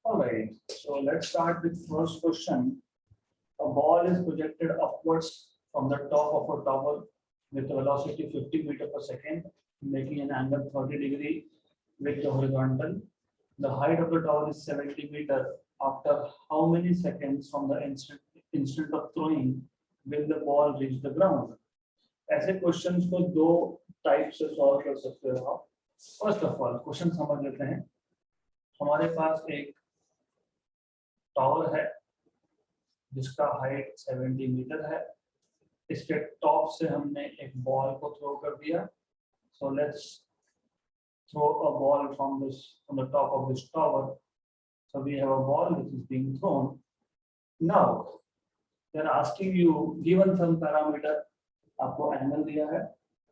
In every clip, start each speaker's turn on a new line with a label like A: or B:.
A: Alright, so let's start with first question. A ball is projected upwards from the top of a tower with a velocity 50 meters per second, making an angle 30 degrees with the horizontal. The height of the tower is 70 meters. After how many seconds from the instant of throwing will the ball reach the ground? ऐसे questions को दो type से solve कर सकते हो आप. First of all question समझ लेते हैं. हमारे पास एक टावर है जिसका हाइट 70 मीटर है. इसके टॉप से हमने एक बॉल को थ्रो कर दिया. So let's throw a ball from the top of this tower. So we have a ball which is being thrown. Now they are asking you, given some parameter, आपको angle दिया है,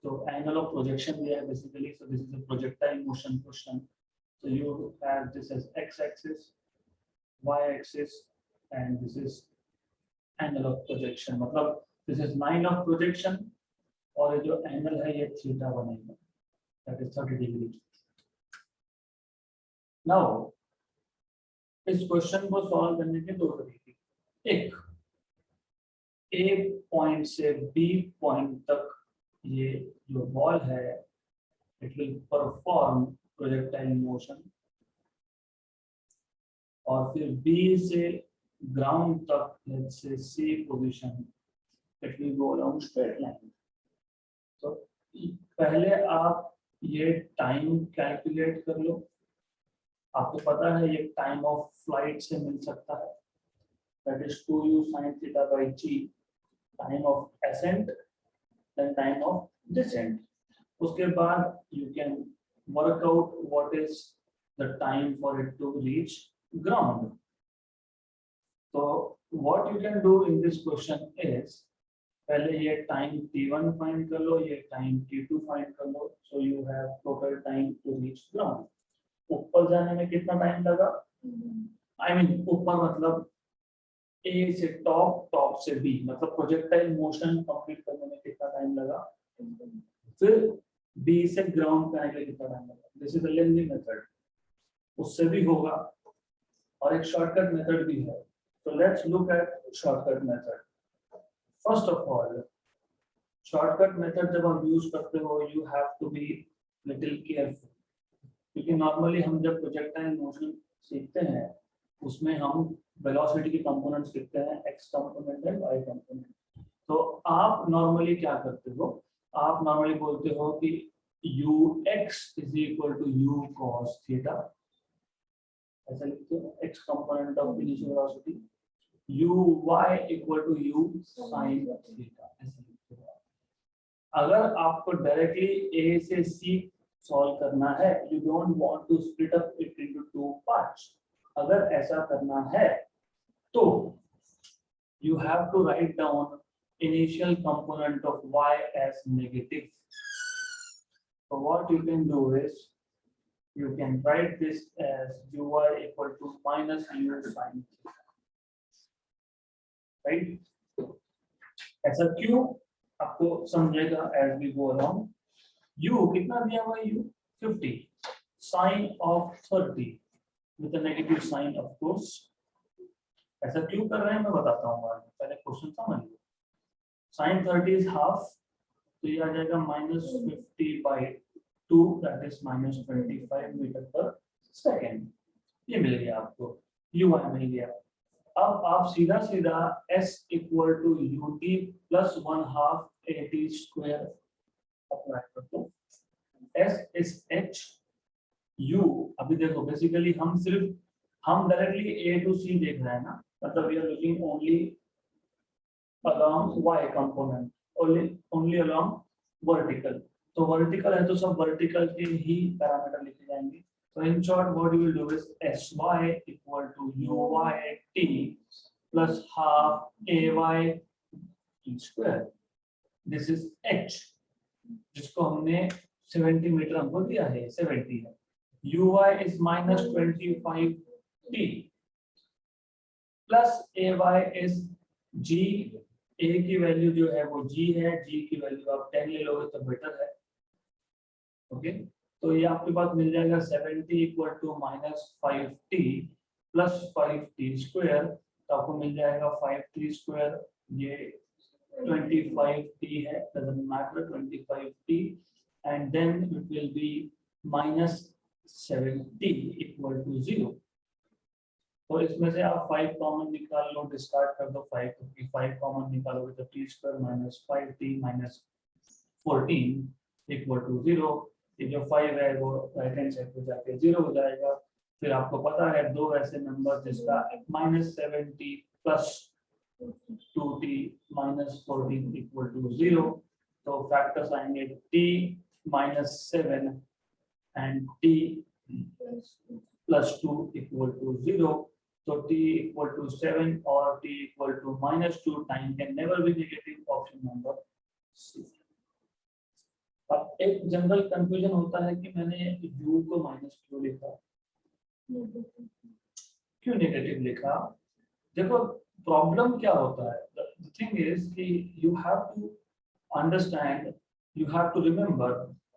A: तो angle of projection दिया है basically. So this is a projectile motion question. So you have this as x-axis, y-axis, and this is angle of projection. मतलब this is line of projection और ये जो angle है ये theta बनेगा. That is 30 degree. Now इस question को solve करने के दो तरीके. एक, ए पॉइंट से बी पॉइंट तक ये जो बॉल है it will perform projectile motion, और फिर बी से ग्राउंड तक let's say C position it will go along straight line. तो पहले आप ये टाइम कैलकुलेट कर लो. आपको पता है ये टाइम ऑफ फ्लाइट से मिल सकता है. That is 2u sin theta by g, time of ascent then time of descent. उसके बाद you can work out what is the time for it to reach ground. So what you can do in this question is पहले ये time t1 find कर लो, ये time t2 find कर लो. So you have total time to reach ground. ऊपर जाने में कितना time लगा? I mean ऊपर मतलब A से टॉप, टॉप से B, मतलब प्रोजेक्टाइल मोशन कंप्लीट करने में कितना टाइम लगा? फिर B से ग्राउंड पे आने के लिए कितना टाइम लगा? This is the lengthy method. उससे भी होगा और एक शॉर्टकट मेथड भी है. So let's look at shortcut method. First of all shortcut method जब हम यूज करते हो you have to be little careful, क्योंकि नॉर्मली हम जब प्रोजेक्टाइल मोशन सीखते हैं उसमें हम वेलोसिटी के कंपोनेंट्स सीखते हैं, x component and y component. तो आप नॉर्मली क्या करते हो? आप नॉर्मली बोलते हो कि ux is equal to u cos theta, ऐसा लिखते हो. X component of initial velocity, uy equal to u sin theta, ऐसा लिखते हो. अगर आपको डायरेक्टली a से c सॉल्व करना है, you don't want to split up it into two parts. अगर ऐसा करना है तो you have to write down initial component of y as negative. So what you can do is you can write this as uy equal to minus u sin theta, right? ऐसा क्यों आपको समझेगा as we go along. u कितना दिया हुआ है? u 50, sin of 30 with a negative sign of course. ऐसा क्यों कर रहे हैं मैं बताता हूँ बाद में, पहले क्वेश्चन समझ लो. sin 30 is half, तो ये आ जाएगा minus 50 by 2, that is minus 25 metre पर सेकेंड. ये मिल गया आपको, ui मिल गया. अब आप सीधा सीधा s equal to ut plus 1/2 at square apply कर दो. s is h, u अभी देखो बेसिकली हम डायरेक्टली a to c देख रहे हैं ना, मतलब we are looking only along y component, only along vertical. तो वर्टिकल है तो सब वर्टिकल के ही पैरामीटर लिखे जाएंगे. So in short what you will do is sy equal to uyt plus half ay t square. This is h जिसको हमने 70 metre हमको दिया है, 70 है. uy is minus 25t plus ay is g. a की value जो है वो g है, g की वैल्यू आप 10 ले लोगे तो बेटर है. ओके तो ये आपके पास मिल जाएगा 70 equal to minus 5t plus 5t², तो आपको मिल जाएगा 5t², ये 25t है, doesn't matter, 25t, and then it will be minus 7t equal to 0. तो इसमें से आप 5 कॉमन निकाल लो, डिस्कार्ड कर दो 5, क्योंकि 5 कॉमन निकालोगे तो t² minus 5t minus 14 equal to 0। ये जो 5 है वो राइट हैंड साइड पे जाके 0 हो जाएगा। फिर आपको पता है दो ऐसे नंबर जिसका minus 7t plus 2t minus 14 equal to 0, तो फैक्टर्स आएंगे t minus 7 and t plus 2 equal to 0। तो t इक्वल टू 7 और t equal to -2 time can never be negative, option number C. अब एक जनरल कंफ्यूजन होता है कि मैंने u को माइनस क्यों लिखा, क्यों नेगेटिव लिखा। देखो प्रॉब्लम क्या होता है, द थिंग इज कि you have to understand, you have to remember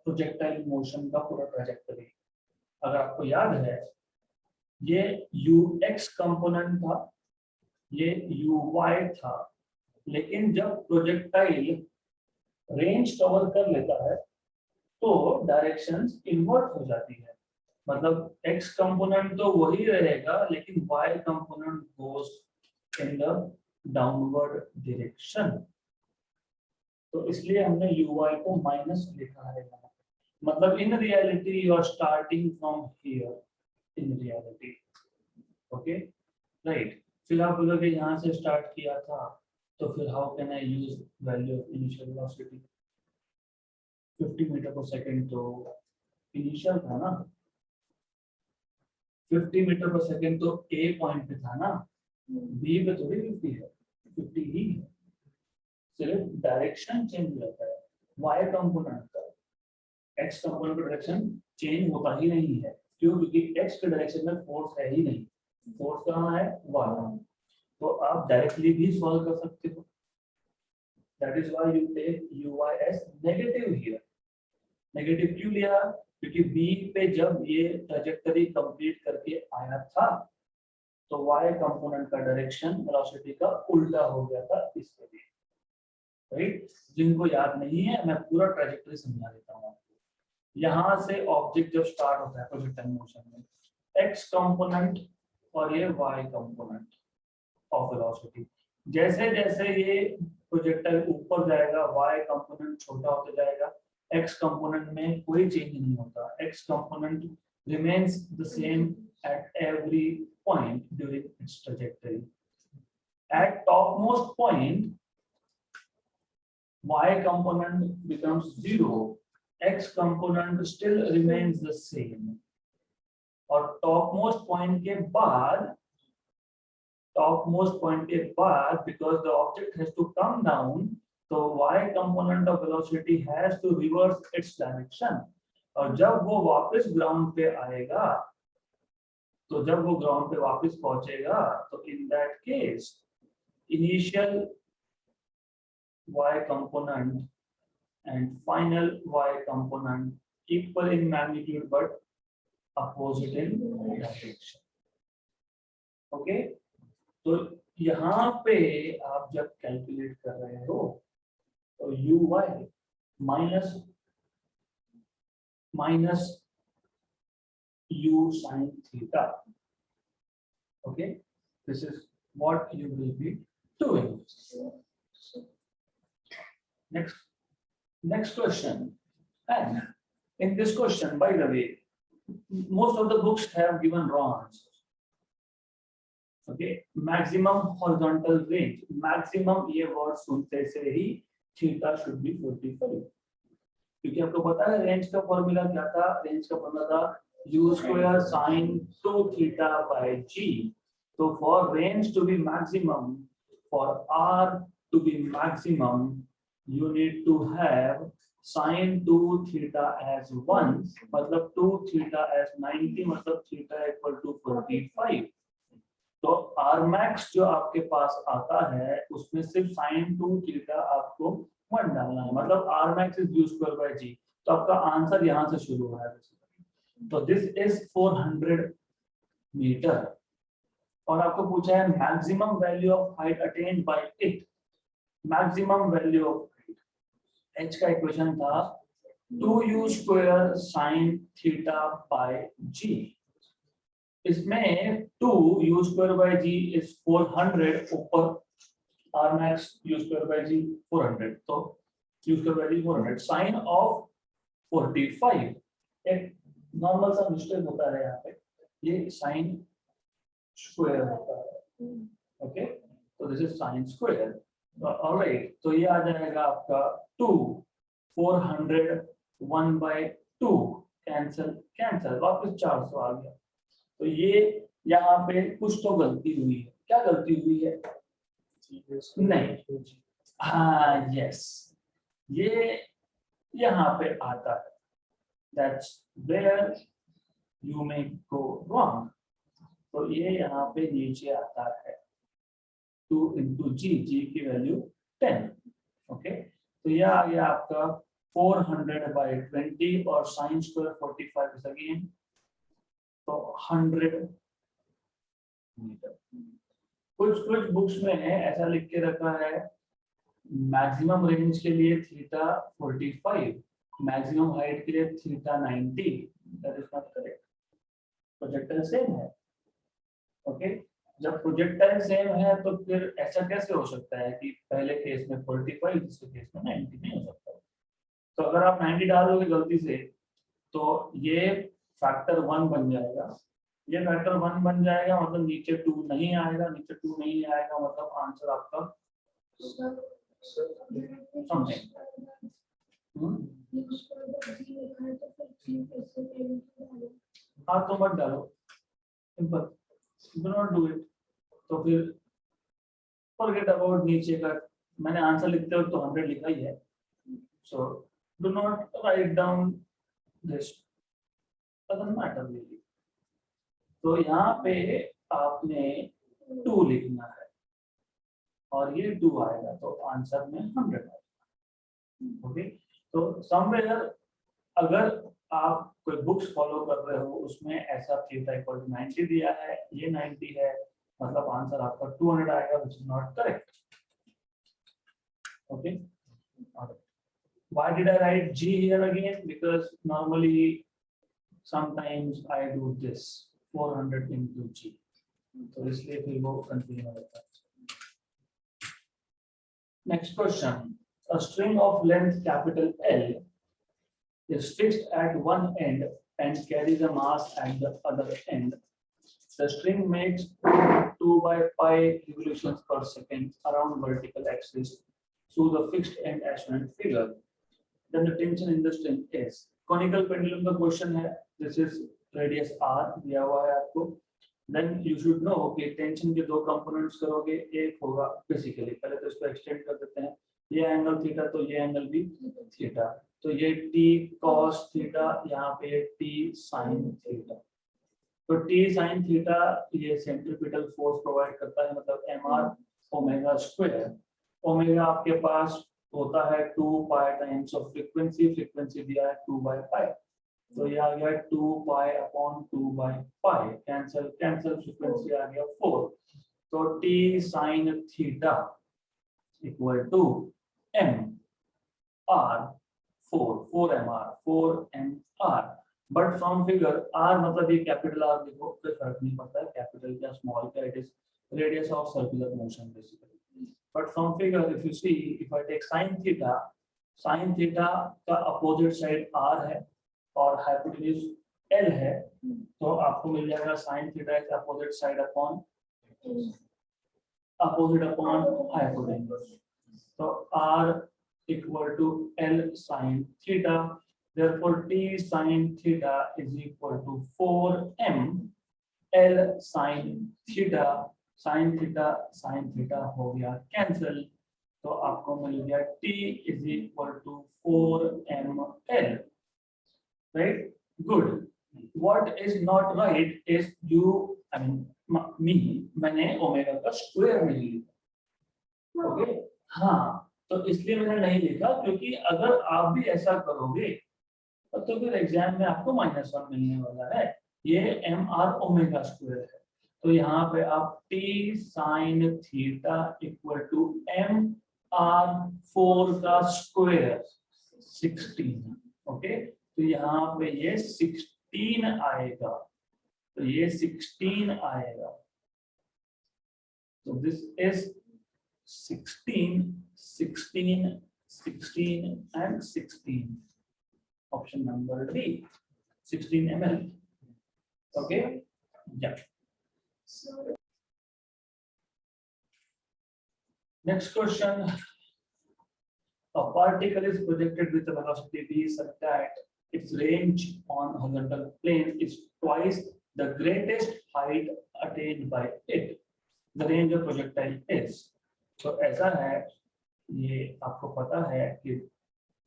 A: projectile motion का पूरा ट्रैजेक्टरी। अगर आपको याद है ये ux कंपोनेंट था, ये uy था, लेकिन जब प्रोजेक्टाइल रेंज कवर कर लेता है तो डायरेक्शंस इन्वर्ट हो जाती है। मतलब x कंपोनेंट तो वही रहेगा लेकिन y component goes in the downward direction, तो इसलिए हमने uy को माइनस लिखा है। मतलब in reality you are starting from here in reality, okay right. फिर आप बोलोगे यहाँ से स्टार्ट किया था, तो फिर how can I use value of initial velocity. 50 metre पर सेकेंड तो इनिशियल था ना, 50 मीटर पर सेकेंड तो ए पॉइंट पे था ना, बी पे थोड़ी 50 है, 50 ही है, सिर्फ डायरेक्शन चेंज रहता है। वाई कंपोनेंट का एक्स कंपोनेंट का डायरेक्शन चेंज होता ही नहीं है, क्यों? क्योंकि एक्स के डायरेक्शन में फोर्स है ही नहीं, फोर्स कहाँ है? वाई। तो आप डायरेक्टली भी सॉल्व कर सकते हो, that is why you take uy as negative here. Negative क्यों लिया? क्योंकि बी पे जब ये ट्रैजेक्टरी कंप्लीट करके आया था तो y कंपोनेंट का डायरेक्शन वेलोसिटी का उल्टा हो गया था, इसके लिए, राइट। जिनको याद नहीं है मैं पूरा ट्रैजेक्टरी समझा देता हूँ आपको। यहाँ से ऑब्जेक्ट जब स्टार्ट होता है प्रोजेक्टाइल मोशन में, x कंपोनेंट और ये y कंपोनेंट ऑफ वेलोसिटी, जैसे जैसे ये प्रोजेक्टाइल ऊपर जाएगा y कंपोनेंट छोटा होता जाएगा, x कंपोनेंट में कोई चेंज नहीं होता, x component remains the same at every point during its trajectory. At topmost point y component becomes 0, x component still remains the same, और topmost point के बाद because the object has to come down, तो y component of velocity has to reverse its direction, और जब वो वापस ground पे आएगा, तो जब वो ग्राउंड पे वापस पहुंचेगा तो in that case initial y component and final y component equal in magnitude but opposite in direction, okay. तो यहाँ पे आप जब कैलकुलेट कर रहे हो तो uy minus u sin theta, okay, this is what you will be doing. Next question. And in this question, by the way, most of the books have given wrong answers. Okay, maximum horizontal range, maximum ये word सुनते से ही theta should be 45, क्योंकि आपको पता है range का formula क्या था? रेंज का फॉर्मूला था u square sin 2 theta by g. So for range to be maximum, for r to be maximum, you need to have sin 2 theta as 1, मतलब 2 theta as 90, मतलब theta equal to 45. तो r max जो आपके पास आता है उसमें सिर्फ sin 2 theta आपको 1 डालना है, मतलब r max is u square by g। तो आपका आंसर यहाँ से शुरू हो रहा है। तो दिस इज 400 मीटर, और आपको पूछा है maximum value of height attend bye it. Maximum value of height h का इक्वेशन था 2u square sin theta by g। इसमें 2u square by g is 400 ऊपर r max u square by g 400, तो u square by g 400 sine of 45। एक normal सा mistake होता है यहाँ पे, ये साइन स्क्वायर होता है। ओके, तो this is sine square. Alright, तो ये आ जाएगा आपका 2 400 1 by 2 कैंसिल कैंसिल, वापस 400 आ गया। तो ये यहाँ पे कुछ तो गलती हुई है। क्या गलती हुई है? नहीं, हाँ यस, ये यहाँ पे आता है, that's where you may go wrong. तो ये यहाँ पे नीचे आता है 2 into g, g की वैल्यू 10। ओके, तो ये आ गया आपका 400 by 20 और साइन स्क्वायर 45 इज अगेन तो 100 मीटर। कुछ बुक्स में है ऐसा लिख के रखा है मैक्सिमम रेंज के लिए थीटा 45, मैक्सिमम हाइट के लिए theta 90। That is not correct. Projector same है। ओके, जब प्रोजेक्टाइल सेम है तो फिर ऐसा कैसे हो सकता है कि पहले केस में 45 दूसरे केस में 90 नहीं हो सकता। तो अगर आप 90 डाल दोगे गलती से तो ये फैक्टर 1 बन जाएगा, ये फैक्टर 1 बन जाएगा, मतलब नीचे 2 नहीं आएगा, नीचे 2 नहीं आएगा, मतलब आंसर आपका समथिंग। हाँ तो मत डालो, simple, do not do it. तो फिर फॉरगेट अबाउट नीचे का, मैंने आंसर लिखते हो तो 100 लिखा ही है, so do not write down this, doesn't matter really. तो यहाँ पे आपने 2 लिखना है और ये 2 आएगा तो आंसर में 100 आएगा। ओके, तो समवेयर अगर आप कोई बुक्स फॉलो कर रहे हो उसमें ऐसा थीटा इक्वल टू 90 दिया है, ये 90 है, मतलब आंसर आपका 200 आएगा, which is not correct. Okay, why did I write G here again? Because normally sometimes I do this 400 into G, तो इसलिए फिर वो कंटिन्यू होता है। Next question, a string of length capital L is fixed at one end and carries a mass at the other end. The string makes 2 by pi revolutions per second around vertical axis through the fixed end as shown in figure. Then the tension in the string is, conical pendulum का question है, this is radius r दिया हुआ है आपको। Then you should know कि tension के 2 components करोगे, एक होगा बेसिकली, पहले तो इसको एक्सटेंड कर देते हैं, ये एंगल थीटा तो ये एंगल भी थीटा, तो ये t cos थीटा, यहाँ पे t sin थीटा। तो t sin थीटा ये सेंट्रीपिटल फोर्स प्रोवाइड करता है, मतलब mr ओमेगा स्क्वायर। ओमेगा आपके पास होता है 2 पाई टाइम्स ऑफ फ्रीक्वेंसी, फ्रीक्वेंसी दिया है 2 बाय पाई, तो ये आ गया 2 pi upon 2 by pi, cancel cancel, frequency आ गया 4, तो t sin theta equal to m r 4 m r। But from figure r मतलब ये कैपिटल R देखो, कोई फर्क नहीं पड़ता है कैपिटल क्या स्मॉल क्या, it is radius of circular motion basically. But from figure, if you see, if I take sin theta का अपोजिट साइड r है और हाइपोटेन्यूज l है, तो आपको मिल जाएगा sin theta का अपोजिट साइड अपॉन हाइपोटेन्यूज, तो r equal to l sin theta, therefore t sin theta is equal to 4m l sin theta, sine theta हो गया कैंसिल, तो आपको मिल गया t is equal to 4ml, right. Good, what is not right is you, I mean मैंने omega का square नहीं लिखा। ओके, हाँ तो इसलिए मैंने नहीं लिखा क्योंकि अगर आप भी ऐसा करोगे तो फिर एग्जाम में आपको -1 मिलने वाला है। ये mr ओमेगा स्क्वायर है, तो यहाँ पे आप t sin theta equal to mr4 का स्क्वायर 16, ओके। तो यहाँ पे ये 16 आएगा, तो ये 16 आएगा। तो this is 16, 16, 16 and 16. Option number D, 16 ml. Okay. Yeah. Next question. A particle is projected with a velocity v such that its range on horizontal plane is twice the greatest height attained by it. The range of projectile is. So ऐसा है, ये आपको पता है कि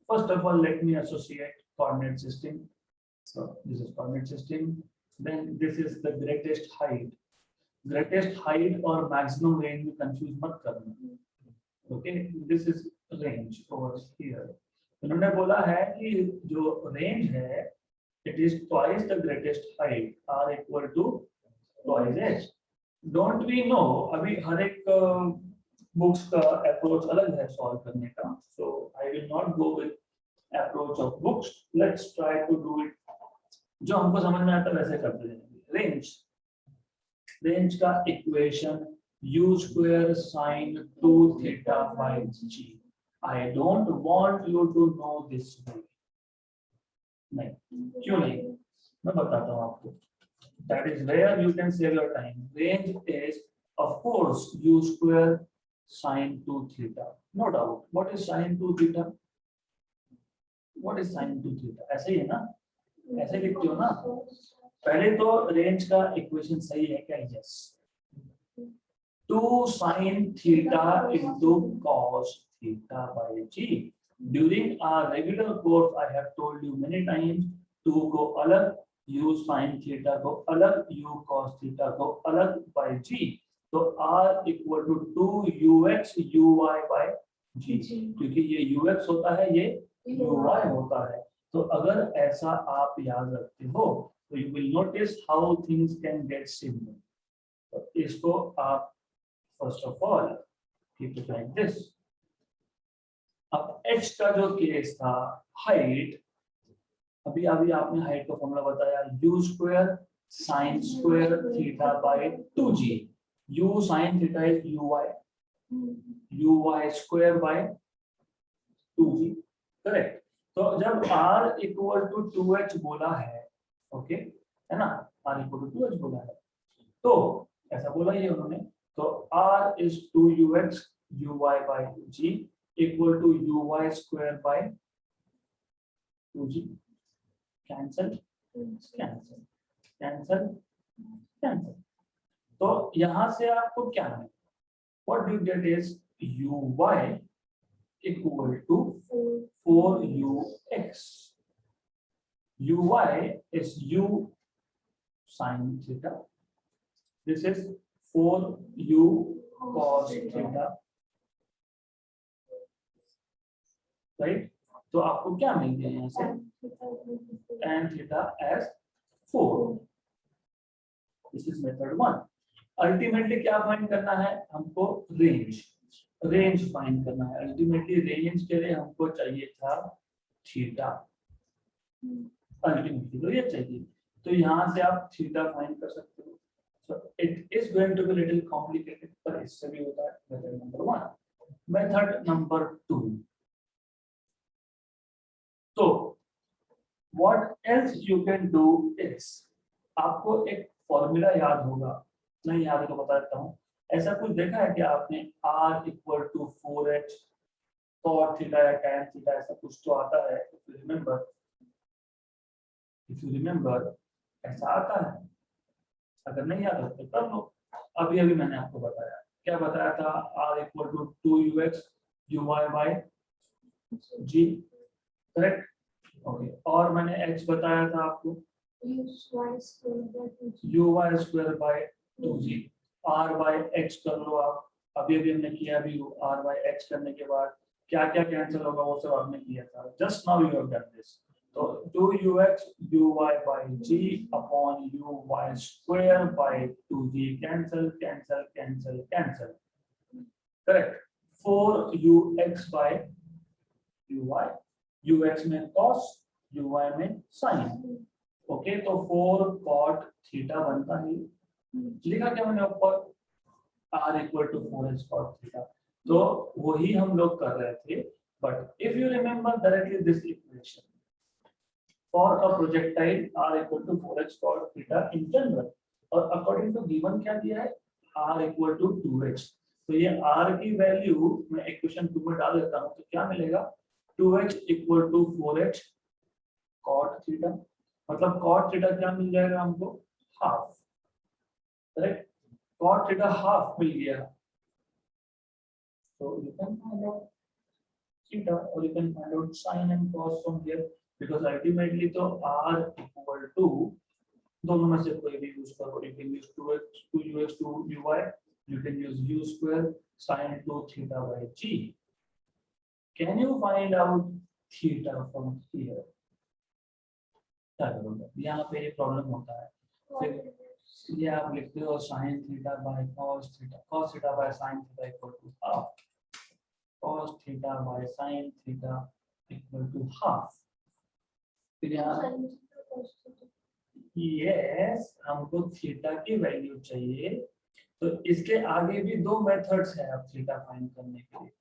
A: first of all let me associate coordinate system. So this is coordinate system. Then this is the greatest height. Greatest height और maximum range में confuse मत करना. Okay, this is range over here. उन्होंने बोला है कि जो range है, it is twice the greatest height, r equal to twice h. Don't we know? अभी हर एक books का approach अलग है solve करने का. So I will not go with approach of books. Let's try to do it. जो हमको समझ में आता है वैसे करते रहेंगे. Range का equation u square sin 2 theta by g. I don't want you to know this way. नहीं, क्यों नहीं? मैं बताता हूँ आपको. That is where you can save your time. Range is, of course, u square sin 2 theta. No doubt. What is sin 2 theta? What is sin 2 theta? ऐसे ही है ना? ऐसे लिखते हो ना? पहले तो रेंज का इक्वेशन सही है क्या? Yes. 2 sin theta into cos theta by g. During our regular course, I have told you many times, 2 को अलग, u sin theta को अलग, u cos theta को अलग by g. तो r equal to 2 ux uy by g. क्योंकि ये ux होता है, ये uy होता है. तो अगर ऐसा आप याद रखते हो, तो you will notice how things can get similar. तो इसको आप first of all keep it like this. अब h का जो केस था, हाइट, अभी आपने हाइट का फॉर्मूला बताया, u square sine square theta bye 2g. u sine theta is uy square by 2g, correct. तो जब r इक्वल टू 2h बोला है, ओके, है ना, r इक्वल टू 2h बोला है, तो ऐसा बोला ही उन्होंने. तो r is 2ux uy by g equal to uy square by 2g. Cancel cancel cancel cancel. तो यहां से आपको क्या है? What do you get is uy equal to 4ux. uy is u sin theta. This is 4u cos theta, right? तो आपको क्या मिल गया यहाँ से? tan theta as 4. This is method 1. Ultimately क्या फाइंड करना है हमको? रेंज फाइंड करना है. अल्टीमेटली रेंज के लिए हमको चाहिए था थीटा. अल्टीमेटली तो ये चाहिए. तो यहाँ से आप थीटा फाइंड कर सकते हो. So it is going to be a little complicated, पर इससे भी होता है. Method number 1. Method number 2. So what else you can do is, आपको एक फॉर्मूला याद होगा, नहीं याद है तो बता देता हूँ. ऐसा कुछ देखा है कि आपने r equal to 4h cot theta या tan थीटा ऐसा कुछ तो आता है. If you remember, ऐसा आता है. अगर नहीं याद हो तो कर लो. अभी मैंने आपको बताया, क्या बताया था? r equal to 2ux uy by g, correct. Okay, और मैंने h बताया था आपको uy square by 2g. r by h कर लो आप. अभी हमने किया भी. r बाय h करने के बाद क्या क्या कैंसिल होगा वो सब आपने किया था. Just now you have done this. तो 2ux uy by g upon uy square by 2g cancel cancel cancel cancel, correct. 4ux by uy, ux में cos uy में sin, ओके। तो 4 cot थीटा बनता है, लिखा क्या मैंने ऊपर r equal to 4h cot theta, तो वही हम लोग कर रहे थे। But if you remember directly this equation for a projectile r equal to 4h cot theta in general, और अकॉर्डिंग टू गिवन क्या दिया है r equal to 2h, तो ये r की वैल्यू मैं इक्वेशन 2 में डाल देता हूं, तो क्या मिलेगा 2h equal to 4h cot theta, मतलब cot theta क्या मिल जाएगा हमको half, correct. cot theta half मिल गया, so you can find out theta or you can find out sin and cos from here, because ultimately तो r equal to दोनों में से कोई भी यूज करो, you can use 2x 2ux 2uy, you can use u square sin 2 theta by g. Can you find out theta from here? क्या करोगे, यहाँ पे ये प्रॉब्लम होता है, फिर ये आप लिखते हो sin theta by cos theta by sin theta equal to half, cos theta by sin theta equal to half, फिर यहाँ yes, हमको थीटा की वैल्यू चाहिए, तो इसके आगे भी दो मेथड्स हैं अब थीटा फाइंड करने के लिए।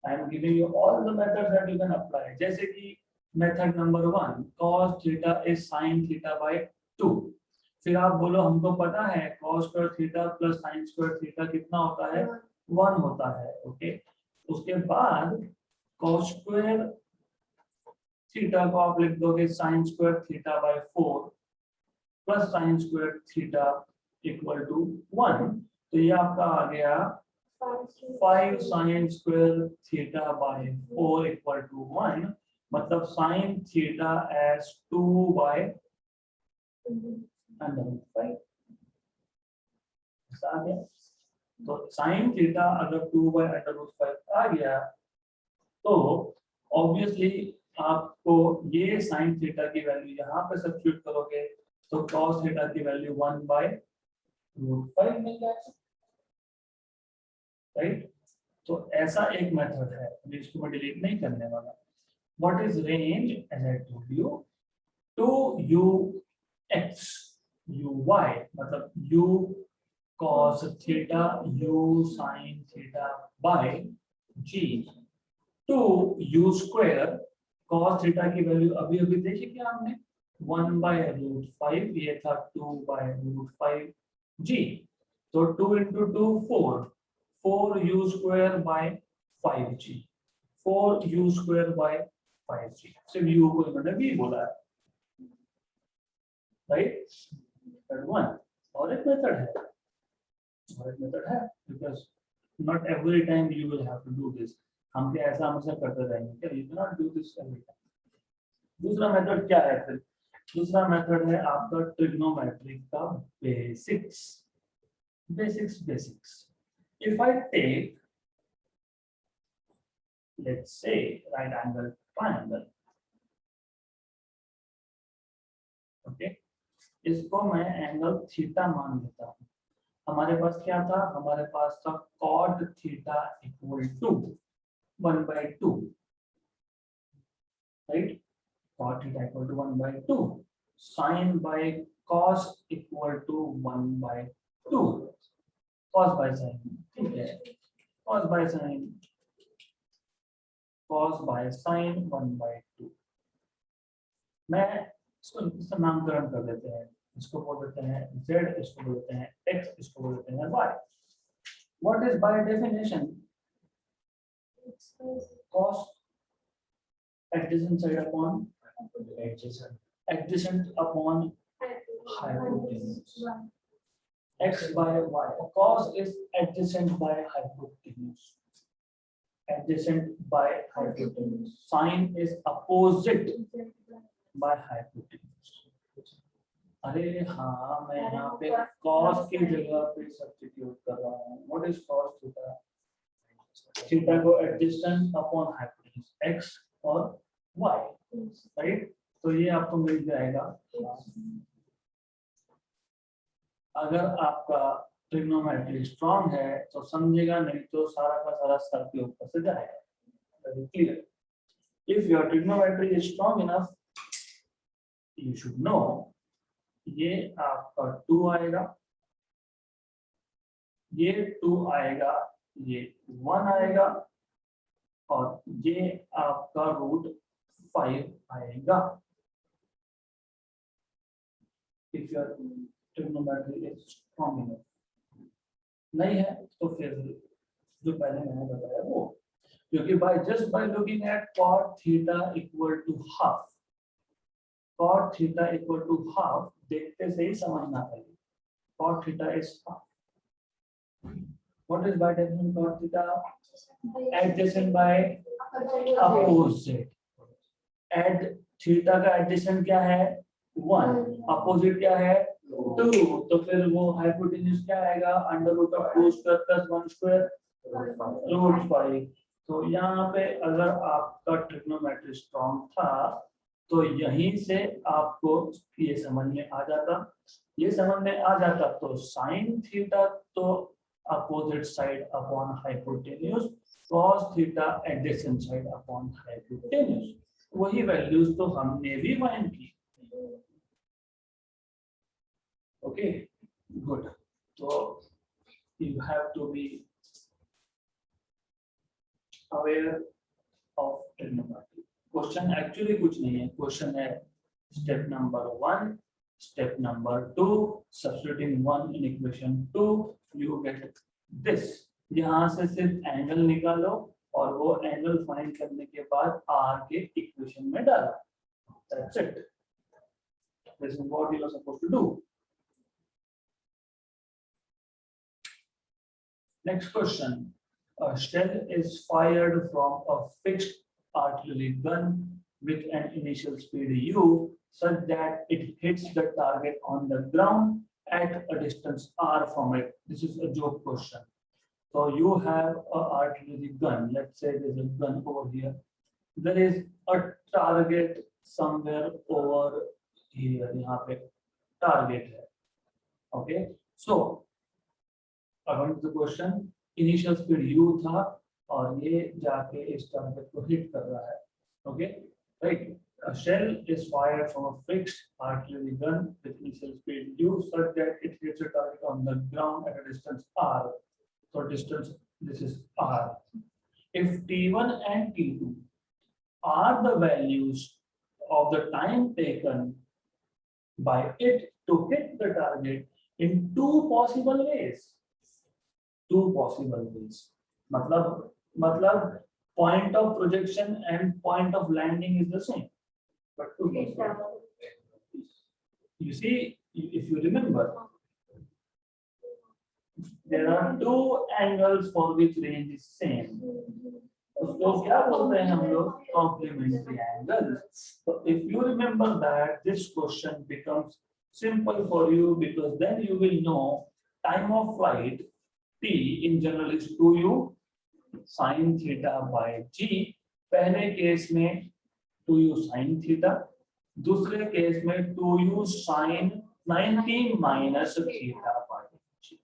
A: I am giving you all the methods that you can apply, जैसे कि method number 1 cos theta is sin theta bye 2, फिर आप बोलो हमको पता है cos square theta plus sin square theta कितना होता है 1 होता है, ओके। उसके बाद cos स्क्वायर थीटा को आप लिख दोगे sin square theta by 4 plus sine square theta equal to 1, तो ये आपका आ गया 5 sine square theta by 4 equal to 1, मतलब साइन थीटा एज 2 बाय √5 आ गया। तो साइन थीटा अगर 2 बाय √5 आ गया, तो ऑब्वियसली आपको ये साइन थीटा की वैल्यू यहाँ पे सब्स्टिट्यूट करोगे, तो cos थीटा की वैल्यू 1 बाय √5 मिल जाएगा, राइट। तो ऐसा एक मेथड है, जिसको मैं डिलीट नहीं करने वाला। What is range, as I told you, 2ux uy, मतलब u cos theta u sin theta by g, 2u square cos theta की वैल्यू अभी अभी देखी क्या हमने 1 बाय √5, ये था 2 बाय √5 g, तो 2 into 2 4u square by 5g, 4u square by 5g, सिर्फ u को मैंने भी बोला है, राइट। मेथड 1 और एक मेथड है, because not every time you will have to do this, हम क्या ऐसा हमेशा करते रहेंगे क्या, you can not do this every time. दूसरा मेथड क्या है, फिर दूसरा मेथड है आपका ट्रिग्नोमेट्री का basics. If I take let's say right angle triangle, okay, इसको मैं एंगल थीटा मान लेता हूँ। हमारे पास क्या था, हमारे पास था cot theta equal to 1/2, right, cot theta equal to 1/2, sin by cos equal to 1/2, cos by sin, ठीक है, cos बाय sin 1/2। मैं इसको नामकरण कर देते हैं, इसको बोल देते हैं z, इसको बोल देते हैं x, इसको बोल देते हैं y। What is by definition cos adjacent side upon adjacent upon hypotenuse, x by y, cos is adjacent by hypotenuse, sin is opposite by hypotenuse। अरे हाँ, मैं यहाँ पे cos की जगह पे सब्स्टिट्यूट कर रहा हूँ। What is cos theta, theta को एडजेसेंट अपॉन हाइपोटेन्यूज x और y, राइट। तो ये आपको मिल जाएगा। अगर आपका ट्रिग्नोमेट्री स्ट्रॉन्ग है तो समझेगा, नहीं तो सारा का सारा सर के ऊपर से जाएगा। Clear? If your trigonometry is strong enough, you should know, ये आपका 2 आएगा, ये 2 आएगा, ये 1 आएगा, और ये आपका √5 आएगा। If your trigonometry is strong enough. नहीं है तो फिर जो पहले मैंने बताया वो, क्योंकि just by looking at cot theta equal to half, cot theta equal to half देखते से ही समझना चाहिए cot theta is half. What is by definition cot theta? Adjacent by opposite. एड थीटा का एडजेसेंट क्या है? 1, अपोजिट क्या है? 2, तो फिर वो हाइपोटेन्यूज क्या आएगा? √2² + 1² √5। तो यहाँ पे अगर आपका ट्रिग्नोमेट्री स्ट्रॉन्ग था तो यहीं से आपको ये समझ में आ जाता, ये समझ में आ जाता तो साइन थीटा तो opposite side upon hypotenuse, cos theta adjacent side upon hypotenuse. वही वैल्यूज तो हमने भी फाइंड की। Okay, good. तो you have to be aware of trigonometry. Question actually कुछ नहीं है, क्वेश्चन है step number 1, step number 2, substituting 1 in equation 2, you get this. यहाँ से सिर्फ एंगल निकालो और वो एंगल फाइंड करने के बाद r के इक्वेशन में डालो। That's it. This is what you are supposed to do. Next question. A shell is fired from a fixed artillery gun with an initial speed u such that it hits the target on the ground at a distance r from it. This is a joke question. So you have an artillery gun. Let's say there's a gun over here. There is a target somewhere over here. यहाँ पे target है. Okay. So according to the question, initial speed u था और ये जाके इस target को hit कर रहा है। Okay, right. A shell is fired from a fixed artillery gun with initial speed u such that it hits a target on the ground at a distance r. So distance, this is r. If t1 and t2 are the values of the time taken by it to hit the target in 2 possible ways. 2 possible ways. मतलब point of projection and point of landing is the same, but 2 possible. You see, if you remember, there are 2 angles for which range is same. उसको क्या बोलते हैं हम लोग? Complementary angles. So if you remember that, this question becomes simple for you because then you will know time of flight t in general is 2u sin theta by g। पहले case में 2u sin theta, दूसरे case में 2u sin 90 minus theta by g।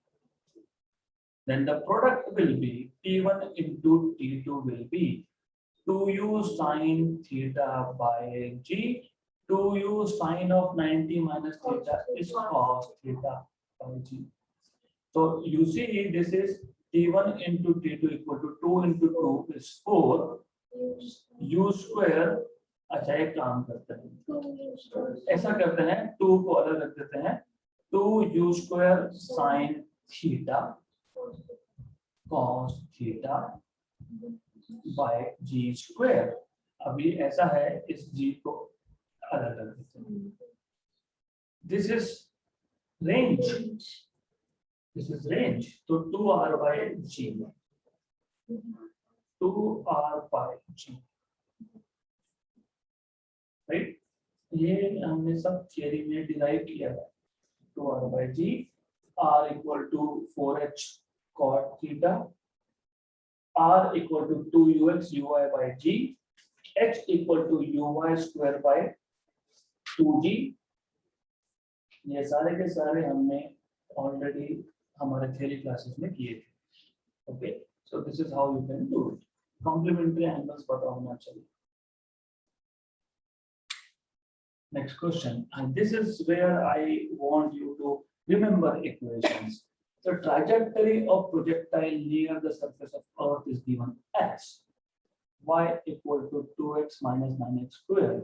A: Then the product will be t1 into t2 will be 2u sin theta by g, 2u sin of 90 minus theta is cos theta by g। So you see this is t1 into t2 equal to 2 into 2 is 4 u square। अच्छा एक काम करते हैं, ऐसा करते हैं 2 को अलग रख देते हैं, 2u square sin theta cos theta by g square। अभी ऐसा है, इस g को अलग रख देते हैं। This is range, this is range, तो 2r by g, 2r by g, right. ये हमने सब थियरी में डिराइव किया है। 2r by g, r equal to 4h cot theta, r equal to 2ux ui by g, h equal to uy square by 2g। ये सारे के सारे हमने ऑलरेडी हमारे थ्योरी क्लासेस में किए थे। Okay, so this is how you can do it. Complementary angles पता होना चाहिए। Next question, and this is where I want you to remember equations. The trajectory of projectile near the surface of Earth is given as y equal to 2x minus 9x square.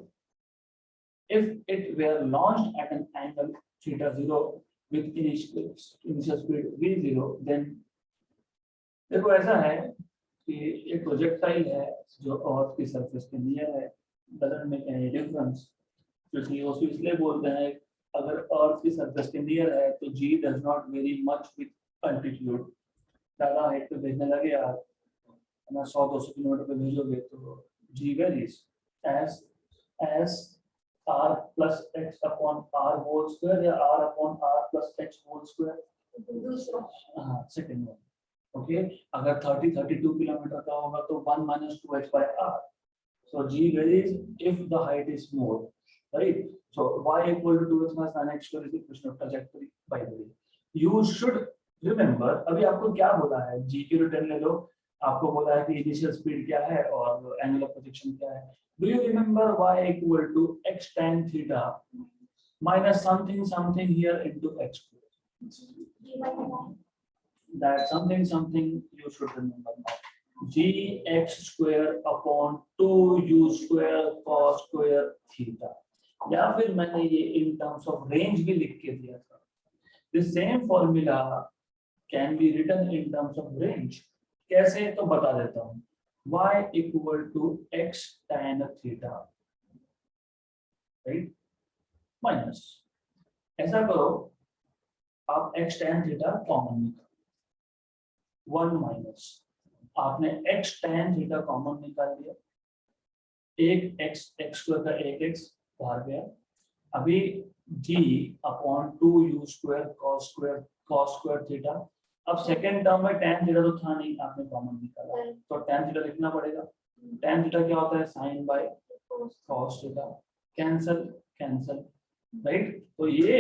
A: If it were launched at an angle theta 0 with initial speed v0, then देखो ऐसा है कि एक projectile है जो अर्थ की surface के near है, doesn't make any difference, क्योंकि उसको इसलिए बोलते हैं अगर अर्थ की सरफेस के नियर है तो g does not vary much with altitude. ज़्यादा हाइट पे भेजने लगे आप, ना 100-200 किलोमीटर पे भेजोगे तो g varies as R plus x upon R whole square या R upon R plus x whole square. हाँ, सेकेंड वन। ओके, अगर 30-32 किलोमीटर का होगा तो 1 minus 2h by r. So g varies if the height is more, right? So y equal to 2x minus 9x square is the equation of trajectory. By the way, you should remember, अभी आपको क्या बोला है, g की return ले लो, आपको बोला है कि इनिशियल स्पीड क्या है और एंगल ऑफ प्रोजेक्शन क्या है। Do you remember y equal to x tan theta minus something something here into x square? That something you should remember now. Gx square upon 2u square cos square theta, या फिर मैंने ये in terms of range भी लिख के दिया था। The same formula can be written in terms of range. कैसे तो बता देता हूँ। y equal to x tan theta, right? Minus, ऐसा करो आप x tan theta कॉमन निकालो, 1 माइनस आपने x tan थीटा कॉमन निकाल लिया, एक x x स्क्वायर का एक x बाहर गया, अभी g upon 2u square cos square theta. अब सेकेंड टर्म में tan थीटा तो था नहीं, आपने कॉमन निकाला तो tan थीटा लिखना पड़ेगा। tan थीटा क्या होता है, sin by cos theta, cancel cancel, right? तो ये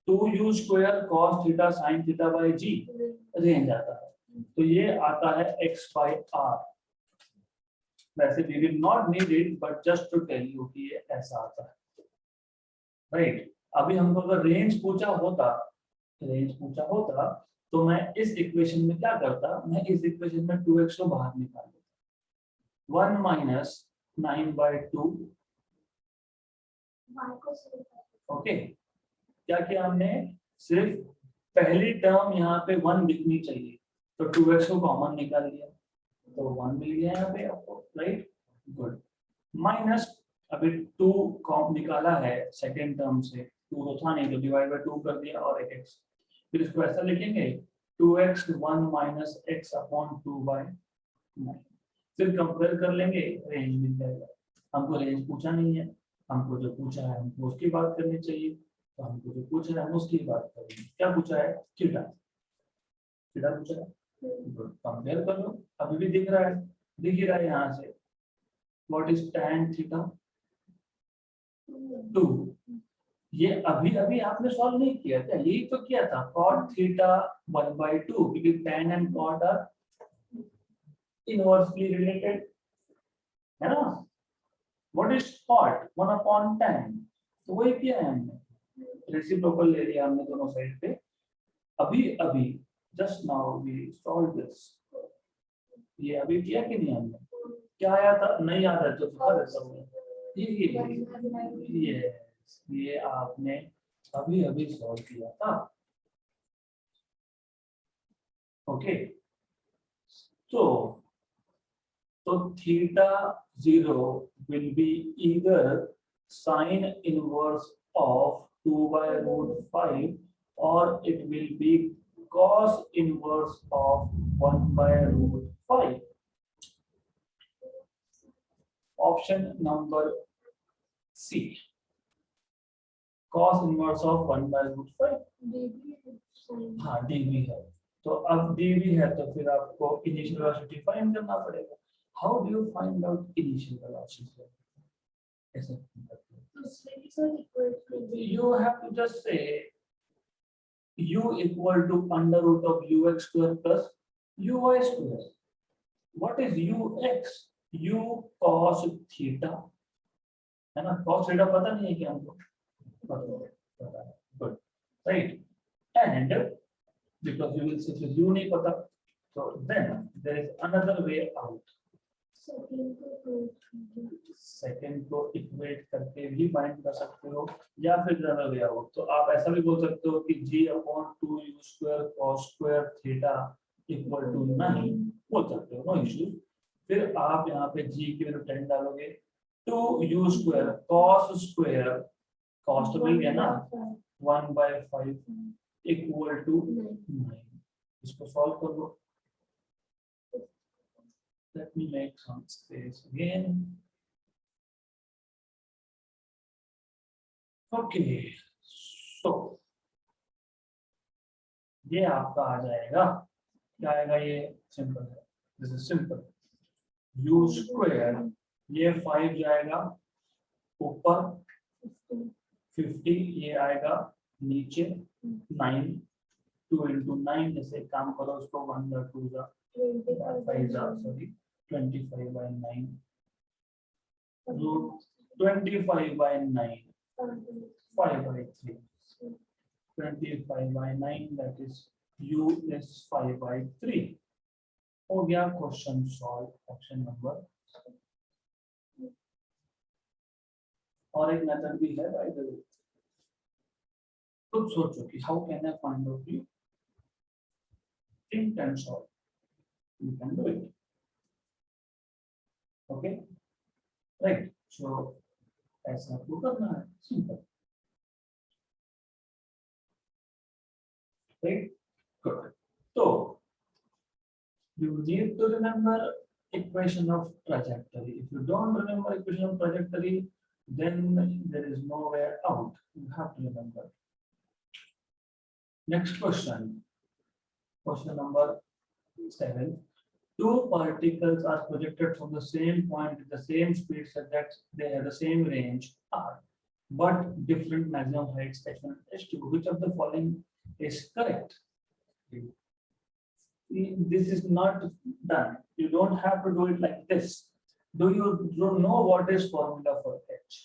A: 2u square cos theta sin theta by g range आता है, तो ये आता है x by r। वैसे we will not need it, but just to tell you कि ये ऐसा आता है, राइट? अभी हमको अगर रेंज पूछा होता तो मैं इस इक्वेशन में क्या करता, मैं इस इक्वेशन में 2x को बाहर निकाल देता, 1 minus 9 by 2। ओके, क्या किया हमने, सिर्फ पहली टर्म यहाँ पे 1 लिखनी चाहिए तो 2x को कॉमन निकाल लिया तो 1 मिल गया यहाँ पे आपको, राइट? गुड। माइनस अभी 2 कॉम निकाला है सेकेंड टर्म से, 2 तो था नहीं तो डिवाइड बाय 2 कर दिया और एक x, फिर इसको ऐसा लिखेंगे 2x 1 minus x upon 2 by 9, फिर कंपेयर कर लेंगे, रेंज मिल जाएगा। हमको रेंज पूछा नहीं है, हमको जो पूछा है हमको उसकी बात करनी चाहिए, तो हमको जो पूछा है हम उसकी बात करेंगे। क्या पूछा है, थीटा पूछा है, कंपेयर कर लो, अभी भी दिख रहा है यहाँ से, व्हाट इज tan थीटा 2, ये अभी आपने सॉल्व नहीं किया क्या, यही तो किया था, cot थीटा 1/2, क्योंकि tan and cot are inversely related है ना। व्हाट इज cot 1/tan, तो वही किया है हमने, रेसिप्रोकल ले लिया हमने दोनों साइड पे। अभी just now we solved this, ये अभी किया कि नहीं हमने, क्या आया था, नहीं याद है तो दिखा देता हूँ, ये आपने अभी सॉल्व किया था। ओके, तो theta 0 will be either sin inverse of 2/√5 or it will be cos inverse of 1/√5. Option number C, cos inverse of 1/√5। हाँ, dv है, तो अब dv है तो फिर आपको इनिशियल वेलोसिटी फाइंड करना पड़ेगा। How do you find out initial velocity? ऐसे you have to just say u equal to under root of ux square plus uy square. What is ux? u cos theta, है ना? cos theta पता नहीं है क्या हमको? पता है. Good, right? And because you will say u नहीं पता, so then there is another way out. Second को इक्वेट करके भी फाइंड कर सकते हो, या फिर जनरल वे आउट. तो आप ऐसा भी बोल सकते हो कि g/2 u square cos square theta equal to 9 बोल सकते हो, नो इश्यू. फिर आप यहाँ पे g की वैल्यू 10 डालोगे, 2u square cos square, cos तो मिल गया ना, 1/5 इक्वल टू 9. इसको सॉल्व कर लो. Let me make some space again. Okay, so ये आपका आ जाएगा, क्या आएगा? ये सिंपल है, this is simple. u square, ये 5 जाएगा ऊपर, 50 ये आएगा नीचे, 9, 2 into 9 जैसे काम करो उसको, 1 by 2 जा 5 जा, sorry 25/9 root 25/9 5/3 25/9 that is u is 5/3. हो गया क्वेश्चन सॉल्व, ऑप्शन नंबर. और एक मेथड भी है बाय द वे. खुद सोचो कि how can I find out you think and solve. You can do it. Okay, right? So ऐसा आपको करना है, simple. Right? Good. So you need to remember equation of trajectory. If you don't remember equation of trajectory, then there is nowhere out. You have to remember. Next question. Question number 7. Two particles are projected from the same point at the same speed such that they have the same range r, but different maximum heights h1 and h2. Which of the following is correct? This is not done. You don't have to do it like this. Do you know what is formula for h?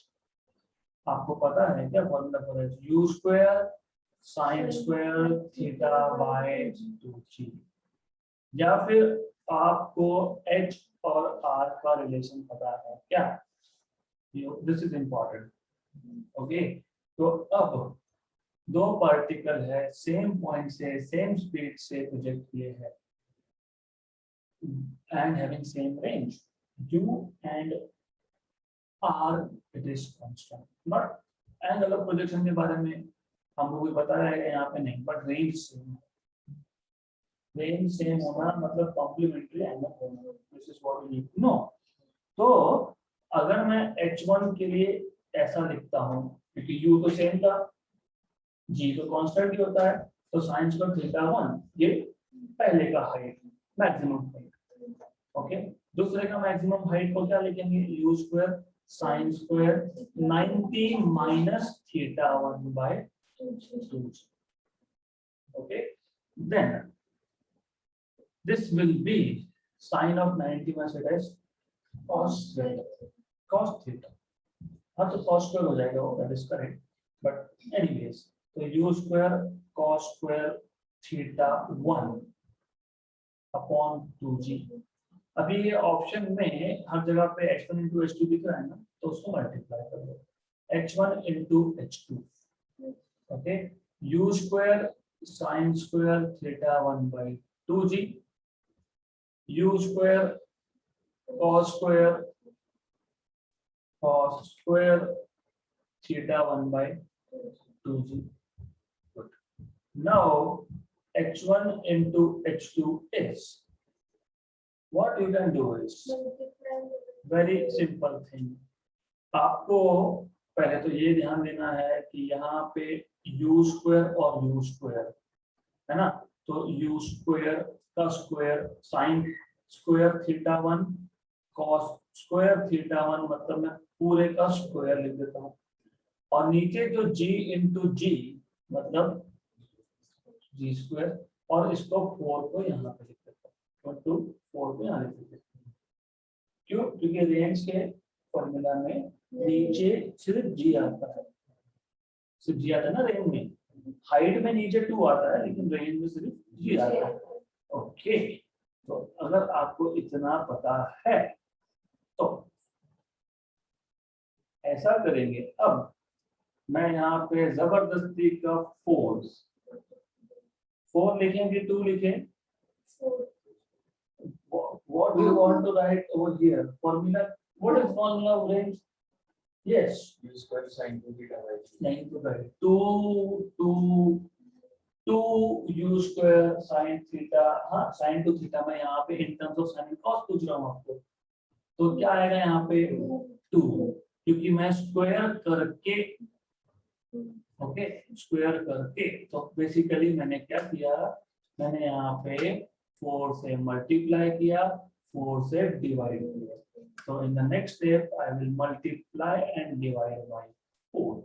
A: आपको पता है क्या formula for h? u square sin square theta by 2g. या फिर आपको h और r का relation पता है क्या? This is important. ओके, तो अब दो पार्टिकल है सेम पॉइंट से सेम स्पीड से प्रोजेक्ट किए हैं and having same range. u and r it is constant. But angle of projection के बारे में हमको भी पता है यहाँ पे नहीं, बट रेंज सेम है. रेंज सेम होना मतलब कॉम्प्लीमेंट्री एंगल होना. This is what we need to know. तो अगर मैं h1 के लिए ऐसा लिखता हूँ, क्योंकि u तो सेम था, g तो कांस्टेंट ही होता है, तो sin स्क्वायर थीटा 1 ये पहले का हाइट, मैक्सिमम हाइट. ओके, दूसरे का मैक्सिमम हाइट को क्या लिखेंगे? u square sin square 90 minus theta 1 by 2. Okay, then this will be sin of 90 minus theta is cos theta. Cos theta. हाँ तो cos square हो जाएगा वो, that is correct. But anyways, तो u square cos square theta 1 upon 2g. अभी ये option में हर जगह पे h1 into h2 दिख रहा है ना, तो उसको मल्टीप्लाई कर लो. h1 into h2. Okay, u square sin square theta 1 by 2g. u square cos square theta 1 by 2g. Good. Now h1 into h2 is, what you can do is very simple thing. आपको पहले तो ये ध्यान देना है कि यहाँ पे u स्क्वायर और u स्क्वायर है ना, तो u स्क्वायर का square sin square theta 1 cos square theta 1 मतलब मैं पूरे का स्क्वायर लिख देता हूँ, और नीचे जो g इंटू जी मतलब जी स्क्वायर, और इसको 4 को यहाँ पे लिख देता हूँ, 4 को यहाँ लिख देता हूँ। क्यों? क्योंकि रेंज के फॉर्मूला में नीचे सिर्फ जी आता है, सिर्फ जी आता है ना रेंज में, हाइट में नीचे 2 आता है लेकिन रेंज में सिर्फ जी आता है। ओके, तो अगर आपको इतना पता है तो ऐसा करेंगे। अब मैं यहाँ पे जबरदस्ती का 4 लिखेंगे, 2 लिखें, what do you want to write over here? Formula, what is formula of range? Yes,
B: U square sin 2 theta by 2.
A: 9 to 5 2 u square sin theta, हाँ sin to theta मैं यहाँ पे in terms of sin and cos पूछ रहा हूँ आपको, तो क्या आएगा यहाँ पे 2, क्योंकि मैं स्क्वायर करके, ओके स्क्वायर करके, तो बेसिकली मैंने क्या किया, मैंने यहाँ पे 4 से मल्टीप्लाई किया, 4 से डिवाइड किया। So in the next step, I will multiply and divide by 4.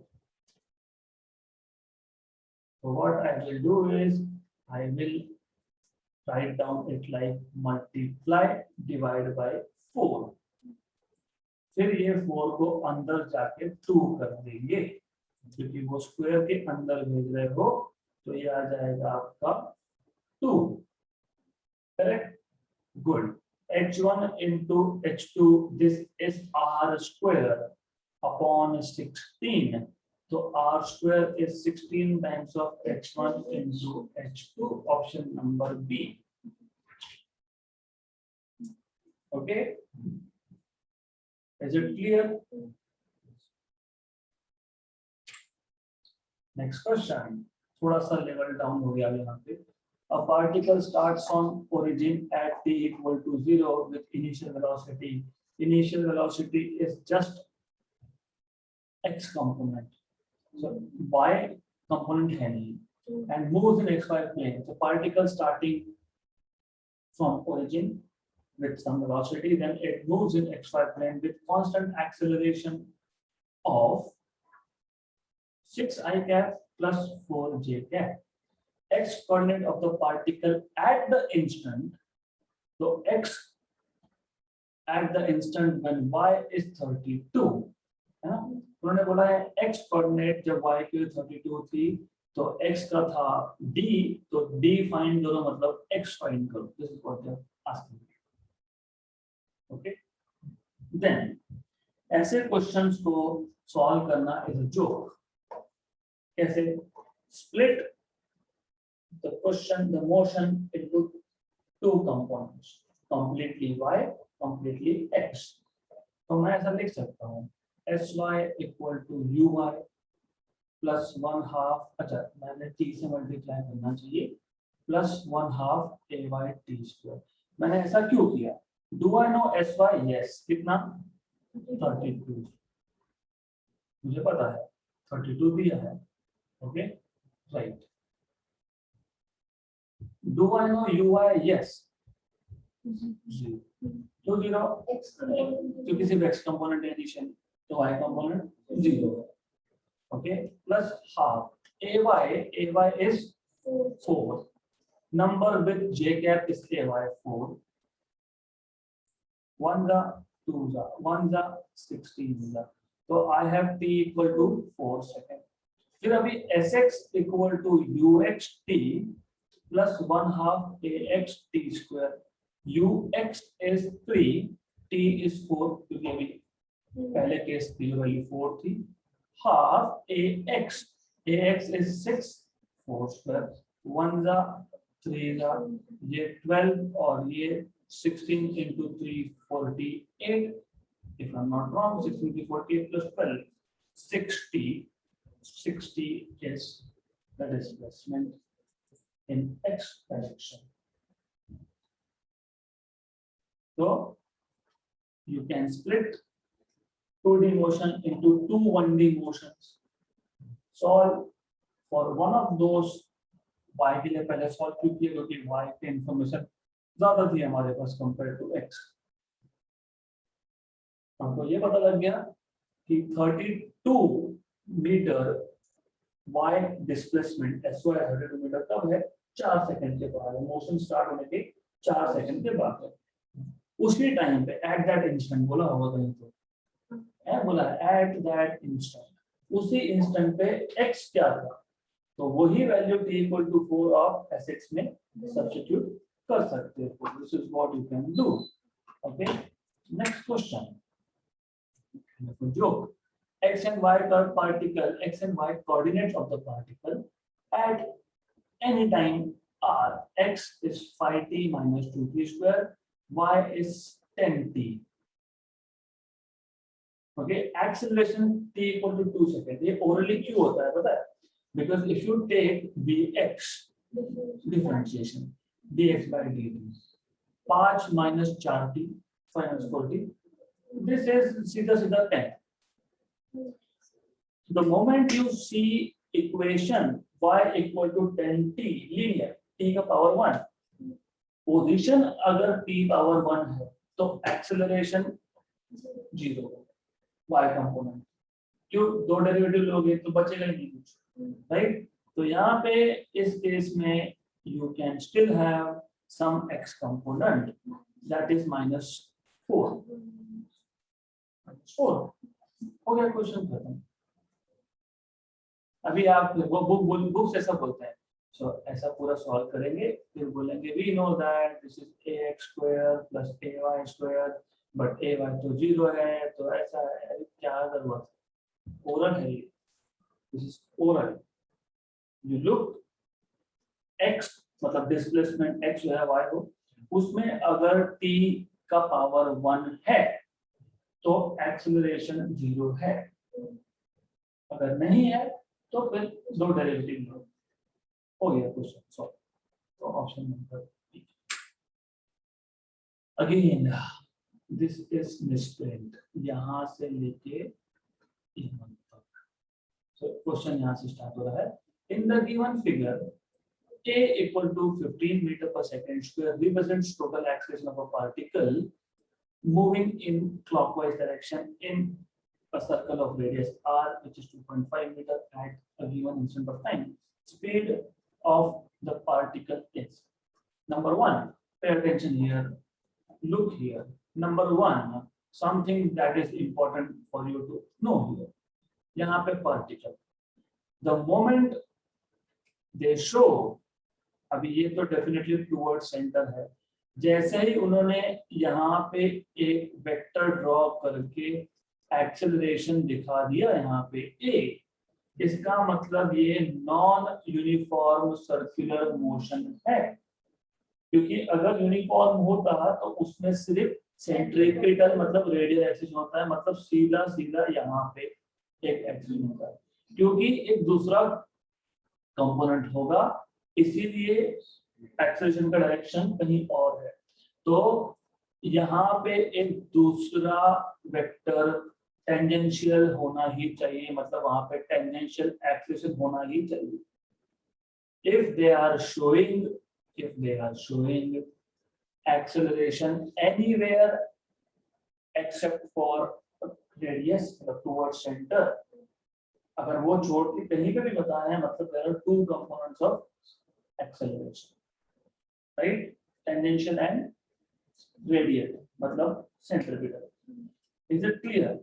A: So what I will do is, I will write down it like multiply divide by 4. फिर ये 4 को अंदर जाके 2 कर देंगे, क्योंकि वो स्क्वायर के अंदर भेज रहे हो, तो ये आ जाएगा आपका 2, correct, good. h1 into h2, this is r square upon 16, so r square is 16 times of h1 into h2, option number B. Okay, is it clear? Next question, थोड़ा सा लेवल डाउन हो गया यहाँ पे। A particle starts on origin at t equal to 0 with initial velocity. Initial velocity is just x component, so y component है नहीं, and moves in xy plane. So particle starting from origin with some velocity, then it moves in xy plane with constant acceleration of 6i cap plus 4j cap. X coordinate of the particle at the instant, so x at the instant when y is 32, है ना, उन्होंने बोला है x coordinate जब y की 32 थी तो x का था d, तो d फाइंड करो मतलब x फाइंड करो, this is what they are asking. Okay, then ऐसे क्वेश्चंस को सॉल्व करना इज अ जोक। कैसे? Split the question, the motion into 2 components, completely y, completely x. तो मैं ऐसा लिख सकता हूँ sy equal to uy plus 1/2, अच्छा मैंने t से मल्टीप्लाई करना चाहिए, plus 1/2 ay t square। मैंने ऐसा क्यों किया? Do I know sy? Yes, कितना? 32, मुझे पता है 32 दिया है, okay right. Do I know UI? Yes. 0. तो 0 क्योंकि सिर्फ x component एडिशन, तो y component 0, okay, plus half ay is 4, number with j cap is ay 4, 1 the 2 the 1 the 16 the, तो I have t equal to 4 second। फिर अभी sx equal to uxt plus 1/2 ax t square, ux is 3, t is 4, क्योंकि अभी पहले case की value 4 थी, half ax is 6, 4 square, 1 जा 3 जा, ये 12 और ये 16 into 3 48, if I'm not wrong 16 to 48 plus 12 60 is the displacement in x direction. So you can split 2D motion into 2 1D motions. Solve for one of those y के लिए पहले solve कीजिए, क्योंकि y की इंफॉर्मेशन ज्यादा थी हमारे पास compare to x। हमको ये पता लग गया कि 32 metre y displacement SY 32 metre कब है, 4 सेकंड के बाद, मोशन स्टार्ट होने के 4 सेकंड के बाद है। उसी टाइम पे एट दैट इंस्टेंट बोला होगा कहीं तो, है बोला एट दैट इंस्टेंट, उसी इंस्टेंट पे x क्या था, तो वही value t equal to 4 of sx में सब्स्टिट्यूट कर सकते हो। This is what you can do. Okay, next question, joke, x and y particle, x and y coordinates of the particle at any time r, x is 5t minus 2t square, y is 10t. Okay, acceleration t equal to 2 seconds, ये orally क्यों होता है पता है, because if you take dx differentiation, dx by dt 5 minus 4t minus 4t, this is सीधा सीधा 10. The moment you see equation y equal to 10t linear, t का power 1, position अगर t पावर 1 है तो एक्सेलरेशन 0 y कंपोनेंट, क्यों, दो derivative लोगे तो बचेगा ही नहीं कुछ, राइट। तो यहाँ पे इस केस में you can still have some x component that is minus 4. हो गया क्वेश्चन खत्म। अभी आप वो बुक से ऐसा बोलते हैं, सो ऐसा पूरा सॉल्व करेंगे, फिर बोलेंगे we know that this is ax square plus ay square, but ay तो 0 है, तो ऐसा है, क्या जरूरत है, ओरल है ये, this is oral. You look x मतलब डिस्प्लेसमेंट x जो है y हो, उसमें अगर t का पावर 1 है तो एक्सेलरेशन 0 है, अगर नहीं है तो फिर दो डेरिवेटिव लो, हो गया क्वेश्चन सॉल्व। तो option number B. Again this is misprint, यहां से लेके यहाँ तक। सो क्वेश्चन यहां से स्टार्ट हो रहा है, in the given figure a equal to 15 meter per second square represents total acceleration of a particle moving in clockwise direction in a circle of radius r, which is 2.5 meter at a given instant of time. Speed of the particle is, number 1, pay attention here, look here, number 1, something that is important for you to know here, यहाँ पे particle, the moment they show, अभी ये तो definitely toward centre है, जैसे ही उन्होंने यहाँ पे एक वेक्टर ड्रॉ करके एक्सेलरेशन दिखा दिया यहाँ पे a, इसका मतलब ये नॉन यूनिफॉर्म सर्कुलर मोशन है, क्योंकि अगर यूनिफॉर्म होता तो उसमें सिर्फ सेंट्रिपिटल मतलब रेडियल एक्सिस होता है, मतलब सीधा सीधा यहाँ पे एक एक्सिस होता है, क्योंकि एक दूसरा कंपोनेंट होगा, इसीलिए एक्सेलरेशन का डायरेक्शन कहीं और है। तो यहाँ पे एक दूसरा वेक्टर टेंजेंशियल होना ही चाहिए, मतलब वहां पे टेंजेंशियल एक्सेलरेशन होना ही चाहिए। if they are showing acceleration anywhere except for radius towards center, अगर वो छोड़ के कहीं पे भी बताए हैं, मतलब there are two components of acceleration, right, tangential and radial, मतलब centripetal. Is it clear?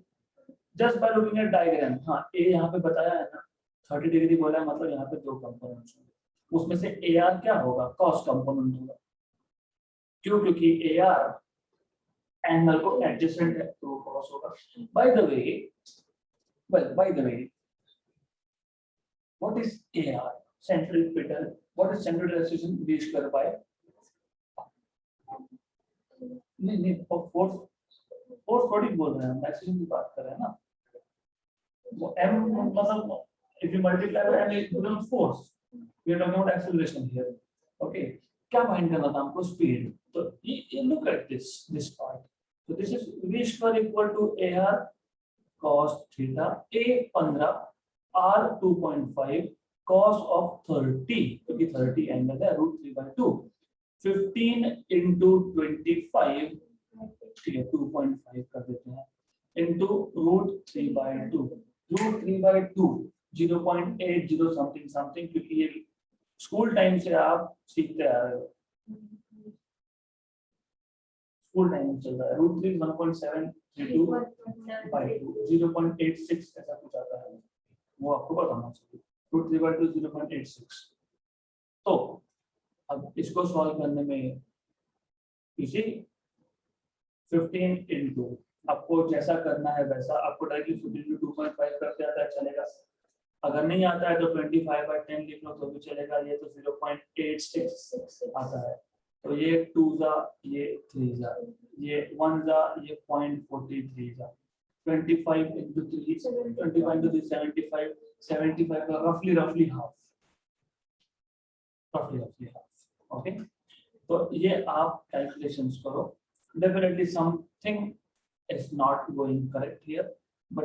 A: Just by looking at diagram, हाँ a यहाँ पे बताया है ना, 30 डिग्री बोला है, मतलब यहाँ पे दो कंपोनेंट्स होंगे, उसमें से AR क्या होगा, cos कंपोनेंट होगा, क्यों, क्योंकि AR एंगल को एडजेसेंट है तो cos होगा। By the way, what is AR? Centripetal. What is centripetal acceleration? V square by नहीं फोर्स थोड़ी बोल रहे हैं हम, एक्सेलरेशन की बात कर रहे हैं ना, वो m मतलब if you multiply by m it becomes force, we are talking about acceleration here. Okay, क्या फाइंड करना था हमको, स्पीड। तो ये look at this part, so this is v square equal to AR cos theta, a 15 r 2.5 cos of 30, क्योंकि 30 angle है, √3/2, 15 into 25, ठीक है 2.5 कर देते हैं, into √3/2. √3/2 0.80 समथिंग समथिंग, क्योंकि ये स्कूल टाइम से आप सीखते आ रहे हो, स्कूल टाइम चल रहा है। √3 1.732/2 0.86 ऐसा कुछ आता है, वो आपको पता होना चाहिए। √3/2 0.86। तो अब इसको सॉल्व करने में इसी 15 इंटू, आपको जैसा करना है वैसा, आपको डायरेक्टली 15 इंटू 2.5 करते आता है चलेगा, अगर नहीं आता है तो 25/10 लिख लो तो भी चलेगा। ये तो 0.86 आता है, तो ये 2 जा, ये 3 जा, ये 1 जा, ये 0.43 जा, 25 इंटू 3 25 इंटू 3 75, 75 का रफली हाफ, रफली हाफ। ओके, तो ये आप कैलकुलेशंस करो। Definitely something is not going correct here, but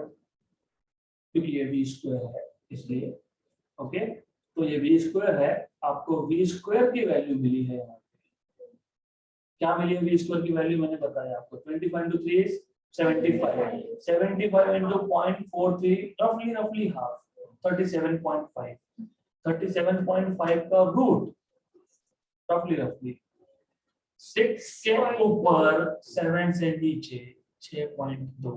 A: क्योंकि ये v स्क्वायर है इसलिए। ओके, तो ये v स्क्वायर है, आपको v स्क्वायर की वैल्यू मिली है यहाँ पे। क्या मिली है v स्क्वायर की वैल्यू, मैंने बताया आपको 25 into 3 is 75, 75 into 0.43 रफली हाफ 37.5, 37.5 का रूट रफली 6 के ऊपर 7 से नीचे 6.2।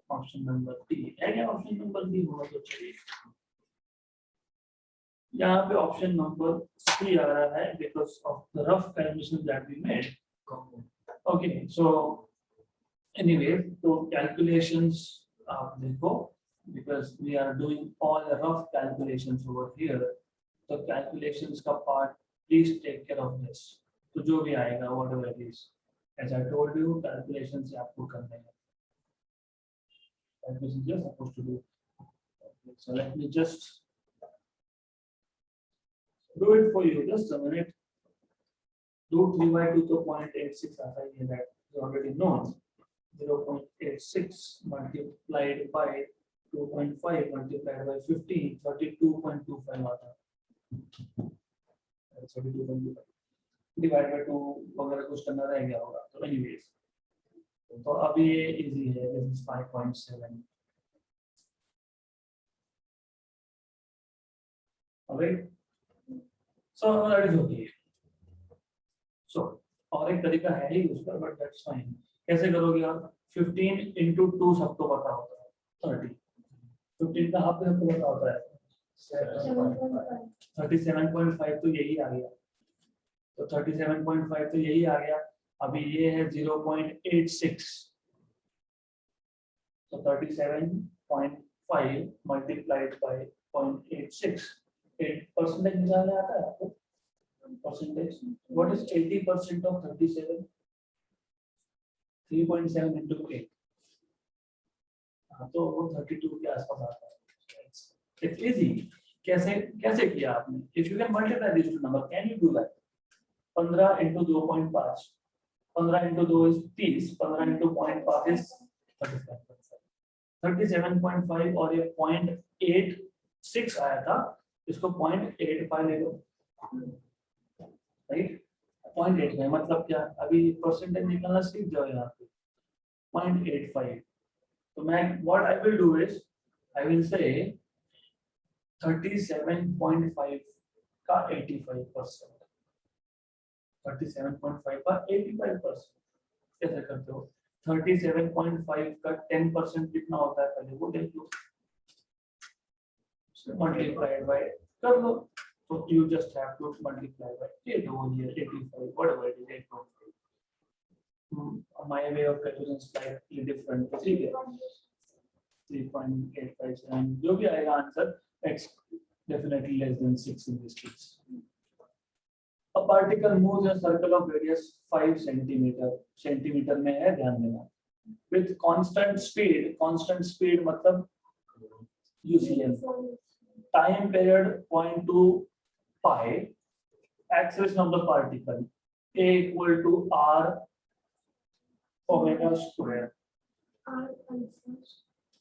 A: ऑप्शन नंबर डी है या ऑप्शन नंबर बी होना तो चाहिए। यहाँ पे ऑप्शन नंबर सी आ रहा है because of the rough calculation that we made. Okay, so anyway, तो कैलकुलेशंस आप देखो, because we are doing all the rough calculations over here, तो कैलकुलेशंस का part please take care of this. तो जो भी आएगा whatever it is, as I told you, calculations आपको करने हैं। This is just supposed to do. Okay, so let me just do it for you. Just a minute. √3/2 to 0.86 आता है, that is already known. 0.86 multiplied by 2.5 multiplied by 15, 32.25 आता है। 32.25 divided by 2 वगैरह कुछ करना रह गया होगा। तो anyways, तो अभी ये इजी है, this is 5.7। alright, so that is okay। so और एक तरीका है ही उसका, but that's fine। कैसे करोगे आप? 15 into 2 सबको पता होता है 30, 15 का हाफ सबको पता होता है 37.5, तो यही आ गया। तो 37.5 तो यही आ गया। अभी ये है 0.86, तो 37.5 multiplied by 0.86, 8% निकालने आता है आपको? Percentage, what is 80% of 37? 3.7 into 8, तो वो 32 के आसपास आता है। It's easy। कैसे किया आपने? If you can multiply these two numbers, can you do that? 15 into 2.5, 15 into 2 is 30, 15 into 0.5 is 37.5, और ये 0.86 आया था, इसको 0.85 ले लो, राइट? 0.85 मतलब क्या? अभी परसेंटेज निकालना सीख जाओ यहाँ पे। 0.85, तो मैं what I will do is I will say 37.5 का 85%, 37.5 का 85% कैसे करते हो? 37.5 का 10% कितना होता है पहले वो देख लो, मल्टीप्लाइड बाय कर लो, तो you just have to multiply by 8 over here, 85, whatever it is, 8.5। My way of calculation is slightly different, ठीक है? 3.857 जो भी आएगा answer, it's definitely less than 6 in this case। A particle moves in a circle of radius 5 centimetre में है, ध्यान देना, with constant speed मतलब UCM, time period 0.2 pi, acceleration of the particle A equal to R omega square,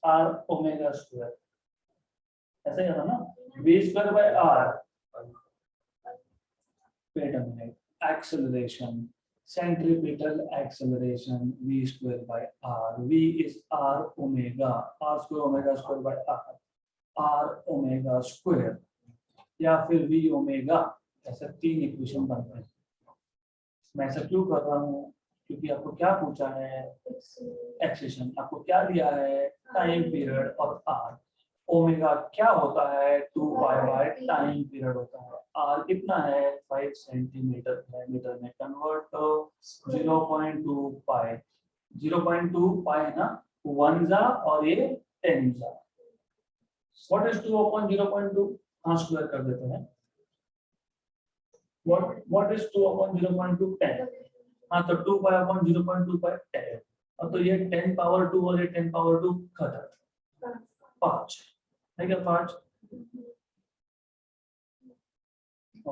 A: R omega square, ऐसा ही है ना? V square by R, wait a minute, acceleration centripetal acceleration v square by r. V is r omega, r square omega square by r omega square या फिर v omega, ऐसे तीन equation बनते हैं। मैं ऐसा क्यों कर रहा हूँ, क्योंकि आपको क्या पूछा है, एक्सेशन, आपको क्या दिया है, टाइम पीरियड और आर। ओमेगा क्या होता है, 2 पाई बाय टाइम पीरियड होता है। आर कितना है, 5 सेंटीमीटर है, मीटर में कन्वर्ट तो 0.2 पाई, 0.2 पाई है ना, 1 जा और ये 10 जा। व्हाट इज 2 अपॉन 0.2, हाँ स्क्वायर कर देते हैं। व्हाट इज 2 अपॉन 0.2, 10, हाँ तो 2 पाई अपॉन 0.2 पाई 10, और तो ये 10 पावर 2 और ये 10 पावर 2 खत्म, 5 है क्या, 5।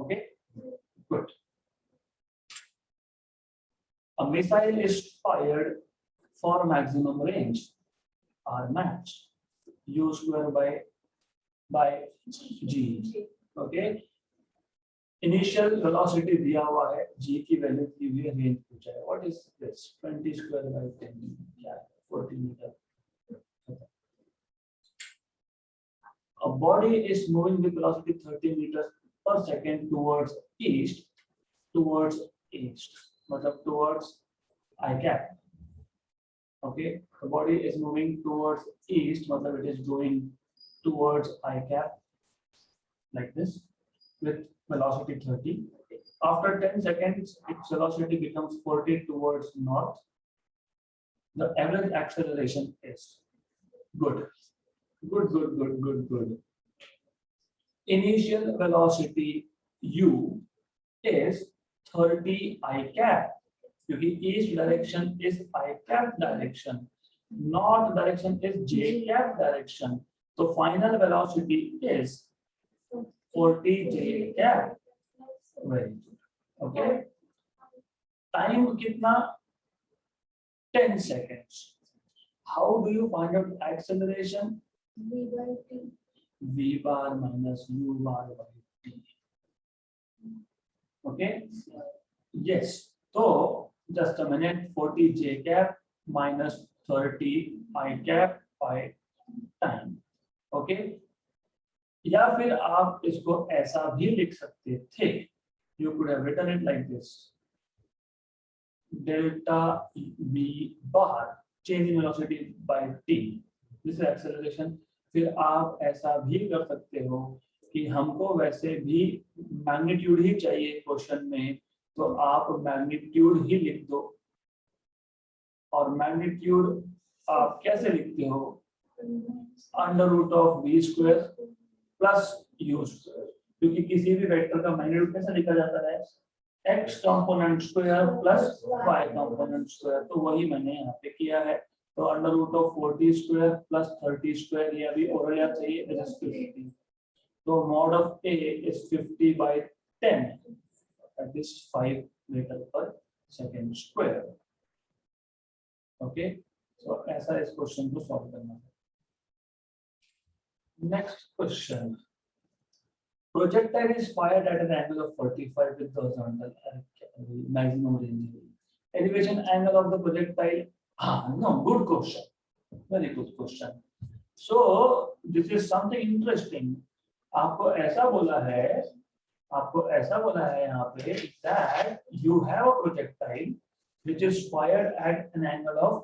A: Okay good. A missile is fired for maximum range, R max, U square by G. Okay. Initial velocity दिया हुआ है, g की वैल्यू दी हुई है, रेंज पूछा है। What is this, 20 square by 10 क्या है, 40 metre. A body is moving with velocity 30 meters per second towards east, मतलब towards I cap. Okay, the body is moving towards east, मतलब it is going towards I cap like this with velocity 30. After 10 seconds, its velocity becomes 40 towards north. The average acceleration is good. Initial velocity u is 30 I cap, क्योंकि east direction is I cap direction, north direction is j cap direction, तो final velocity is 40 j cap. Very good. Okay. Time कितना, 10 seconds. How do you find out acceleration?
C: V by T.
A: V bar minus U bar by T. Okay. Yes. So just a minute. 40 j cap minus 30 I cap by time. Okay. या फिर आप इसको ऐसा भी लिख सकते थे, you could have written it like this, delta v bar change in velocity by t, this is acceleration। फिर आप ऐसा भी कर सकते हो कि हमको वैसे भी मैग्नीट्यूड ही चाहिए क्वेश्चन में, तो आप मैग्नीट्यूड ही लिख दो। और मैग्नीट्यूड आप कैसे लिखते हो, under root of v square plus u square, क्योंकि किसी भी वेक्टर का मैग्नीट्यूड कैसे लिखा जाता है, x component square plus y component square, तो वही मैंने यहाँ पे किया है। तो under root of 40 square plus 30 square, ये अभी ओरल याद चाहिए, इट इज 50, तो mod of a is 50 by 10, that is 5 metre per second square. Okay, तो ऐसा इस क्वेश्चन को सॉल्व करना है। Next question. Projectile is fired at an angle of 45 with the horizontal maximum range. Elevation angle of the projectile. No, good question. Very good question. So this is something interesting. आपको ऐसा बोला है यहाँ पे that you have a projectile which is fired at an angle of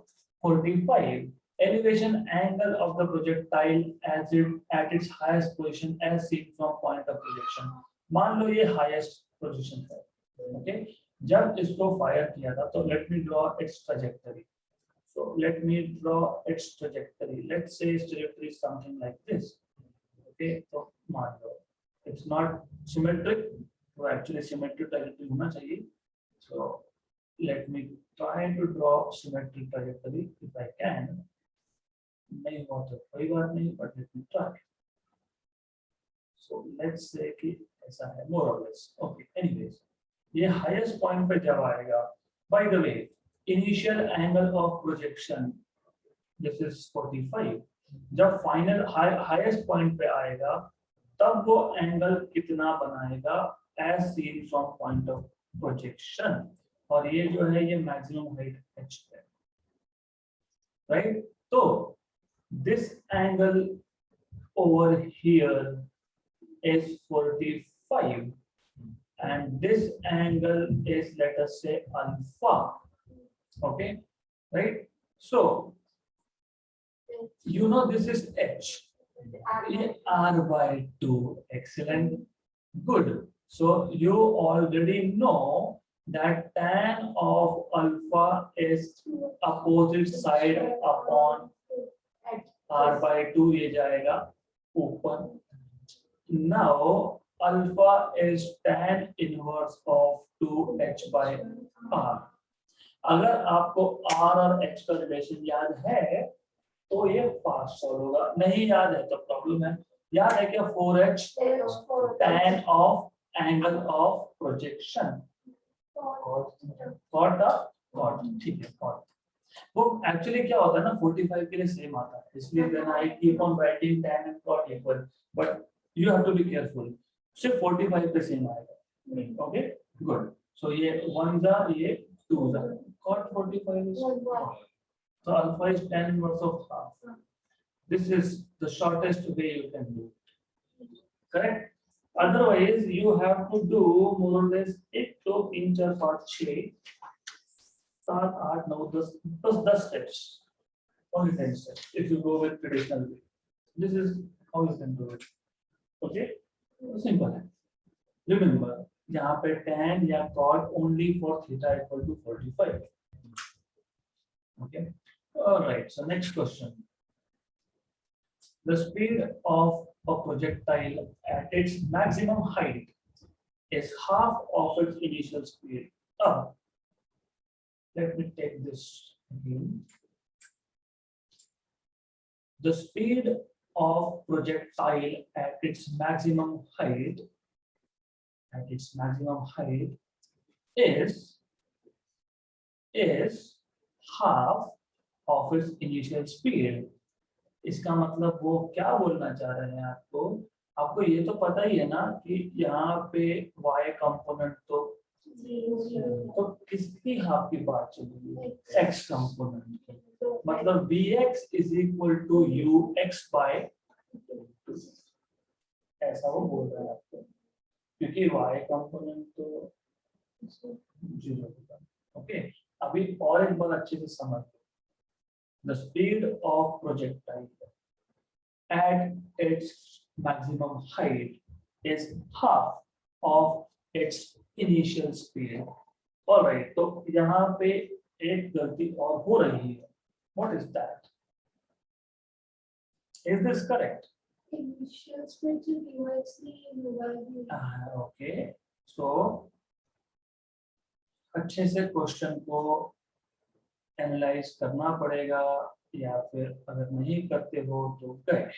A: 45. Elevation angle of the projectile as it at its highest position as seen from point of projection. मान लो ये highest position है, okay? जब इसको fire किया था, तो let me draw its trajectory. So let me draw its trajectory. Let's say its trajectory is something like this, okay? तो मान लो it's not symmetric, तो actually symmetric trajectory होना चाहिए. So let me try to draw symmetric trajectory if I can. नहीं हुआ तो कोई बात नहीं, but let me try. So let's say कि ऐसा है, more or less. Okay. Anyways, ये highest point पे जब आएगा, by the way, initial angle of projection, this is 45. जब final highest point पे आएगा, तब वो angle कितना बनाएगा as seen from point of projection. और ये जो है ये मैक्सिमम हाइट h है, राइट? तो this angle over here is 45 and this angle is, let us say, alpha. Okay, right? So you know this is h, r by 2. Excellent, good. So you already know that tan of alpha is opposite side upon r by 2, ये जाएगा ऊपर. Now alpha is tan inverse of 2h by r. अगर आपको r और h का relation याद है तो ये फास्ट सॉल्व होगा, नहीं याद है तो प्रॉब्लम है. याद है क्या? 4h tan of angle of projection. cot, ठीक है, cot. वो एक्चुअली क्या होता है ना, 45 के लिए सेम आता है, इसलिए then I keep on writing tan and cot equal, but you have to be careful, सिर्फ 45 पे सेम आएगा. Okay, good. सो ये 1 जा, ये 2 जा, cot 45 is so alpha is tan inverse of half. This is the shortest way you can do it. Correct? Otherwise you have to do more or less 1 2 3 4 5 6 7 8 9 10 steps, only 10 steps if you go with traditional way. This is how you can do it. Okay, simple है. Remember यहाँ पे tan या cot only for theta equal to 45. Okay, all right. So next question. The speed of a projectile at its maximum height is half of its initial speed. Let me take this again. The speed of projectile at its maximum height is half of its initial speed. इसका मतलब वो क्या बोलना चाह रहे हैं आपको? आपको ये तो पता ही है ना कि यहाँ पे y कंपोनेंट तो किसकी हाफ की बात चल रही है? x कंपोनेंट की. मतलब vx is equal to ux by 2. ऐसा वो बोल रहा है आपको, क्योंकि y कंपोनेंट तो 0 होगा. ओके, अभी और एक बार अच्छे से समझ. The speed of projectile at its maximum height is half of its initial speed. All right, तो यहाँ पे एक गलती और हो रही है. What is that? Is this correct?
C: Initial speed to
A: Okay, so अच्छे से क्वेश्चन को एनालाइज करना पड़ेगा, या फिर अगर नहीं करते हो तो करें.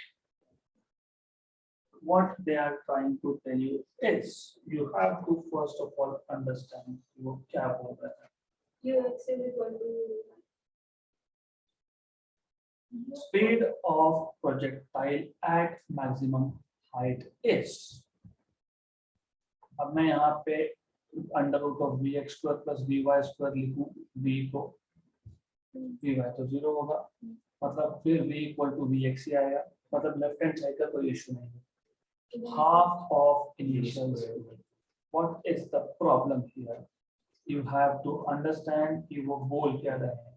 A: What they are trying to tell you is you have to first of all understand वो क्या बोल रहे हैं.
C: ux is equal to
A: Speed of projectile at maximum height is. अब मैं यहाँ पे under root of vx square plus vy square लिखूं. v को vy तो 0 होगा, मतलब फिर v इक्वल टू vx ही आएगा, मतलब लेफ्ट हैंड साइड का कोई इशू नहीं है. Half of initial speed. What is the problem here? You have to understand कि वो बोल क्या रहे हैं.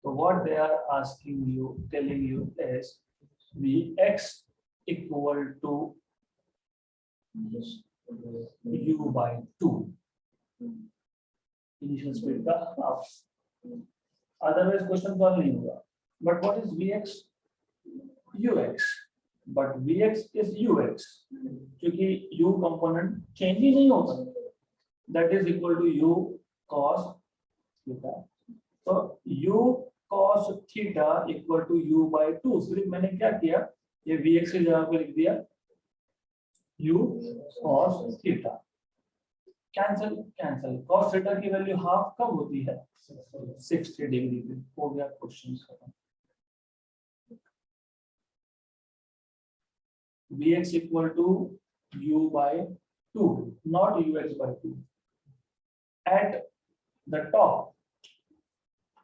A: So what they are asking you, telling you is vx equal to u by 2. Initial speed का half. Otherwise question solve नहीं होगा. But what is vx? ux. But vx is ux. क्योंकि u component change ही नहीं होता. That is equal to u cos theta. So u cos theta equal to u by 2. सिर्फ मैंने क्या किया, ये vx की जगह पे लिख दिया u cos theta. Cancel cos theta की वैल्यू हाफ कब होती है? 60 डिग्री पे. हो गया क्वेश्चन खत्म. vx equal to u by 2, not ux by 2. At the top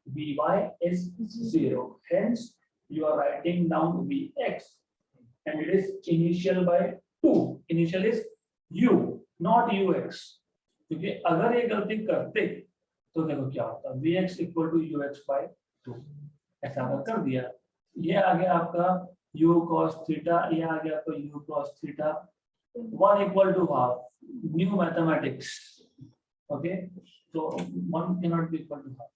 A: Vy is 0. Hence, you are writing down Vx and it is initial by 2. Initial is U, not Ux. क्योंकि अगर ये गलती करते तो देखो क्या होता, Vx equal to Ux by 2. ऐसा अगर कर दिया, ये आ गया आपका U cos थीटा, ये आ गया आपका U cos theta, 1 equal to half, new mathematics. Okay, so 1 cannot be equal to half.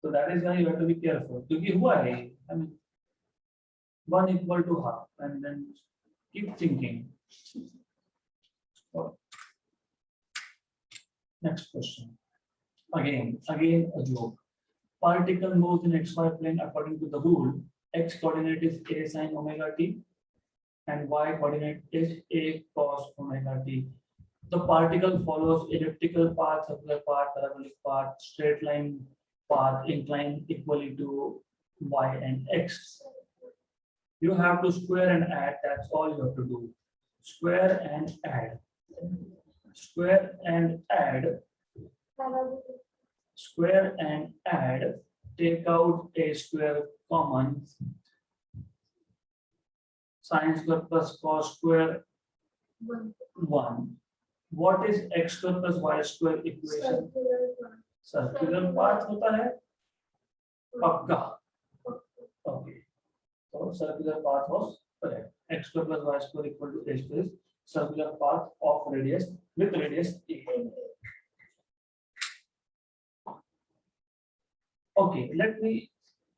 A: So that is why you have to be careful. क्योंकि हुआ है, I mean 1 equal to half, and then keep thinking. So, next question. Again a joke. Particle moves in xy plane according to the rule. X coordinate is a sin omega t, and y coordinate is a cos omega t. The particle follows elliptical path, circular path, parabolic path, straight line path, inclined equally to y and x. You have to square and add. That's all you have to do. Square and add. Square and add. Square and add. Take out a square common. Sin square plus cos square 1. What is x square plus y square equation? Circular path होता है पक्का. Okay. So circular path was correct. X square plus y square equal to a square is circular path of radius with radius a. Okay, let me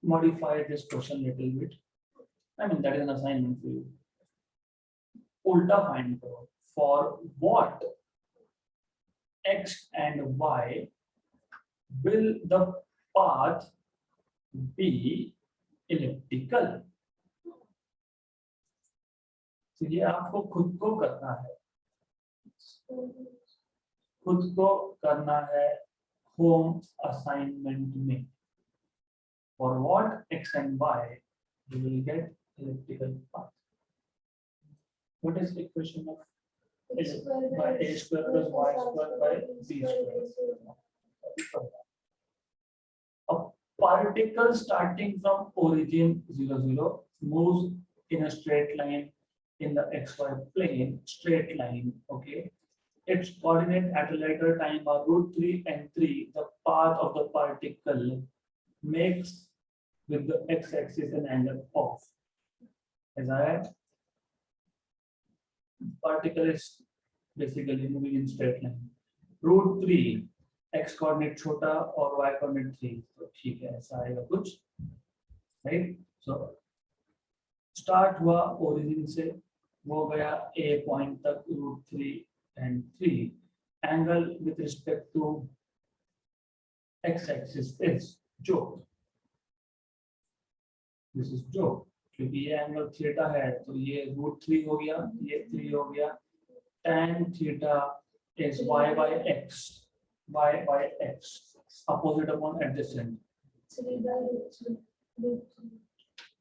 A: modify this question a little bit. I mean, that is an assignment for you. Ulta find करो. For what x and y will the path be elliptical? तो ये आपको खुद को करना है, खुद को करना है होम असाइनमेंट में. For what x and y you will get elliptical path. What is the equation of by a square plus y square by b square? A particle starting from origin 0, 0 moves in a straight line in the xy plane, straight line. Okay, its coordinate at a later time are √3 and 3. The path of the particle makes with the x-axis an angle of, as I particle is basically moving in straight line. √3 x coordinate छोटा और y coordinate 3. तो ठीक है, ऐसा आएगा कुछ, right? So start हुआ origin से, वो गया a point तक √3 and 3. Angle with respect to x-axis is जो, this is जो, क्योंकि ये एंगल थीटा है तो ये √3 हो गया, ये 3 हो गया. Tan theta is y by x, opposite upon adjacent.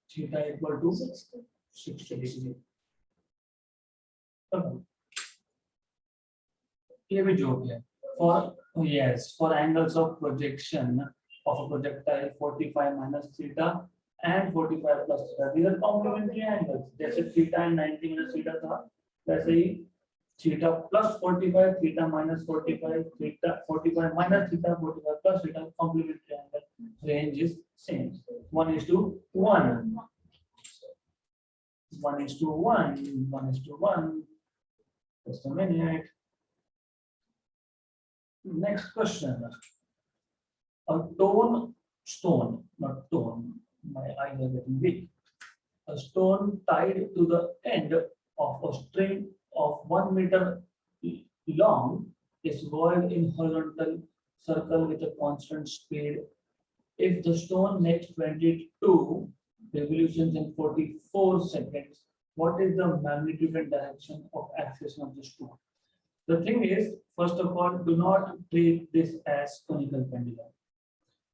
A: Theta equal to 60 degree. ये भी जोक है. For angles of projection of a projectile 45 minus theta and 45 plus theta. These are complementary angles. जैसे theta and 90 minus theta था, वैसे ही theta plus 45, theta minus 45, theta 45 minus theta, 45 plus theta, complementary angle. Range is same. 1:1. 1:1. 1:1. Just a minute. Next question. A stone, not tone. My eyes are getting weak. A stone tied to the end of a string of 1 meter long is whirled in horizontal circle with a constant speed. If the stone makes 22 revolutions in 44 seconds, what is the magnitude and direction of acceleration of the stone? The thing is, first of all, do not treat this as conical pendulum.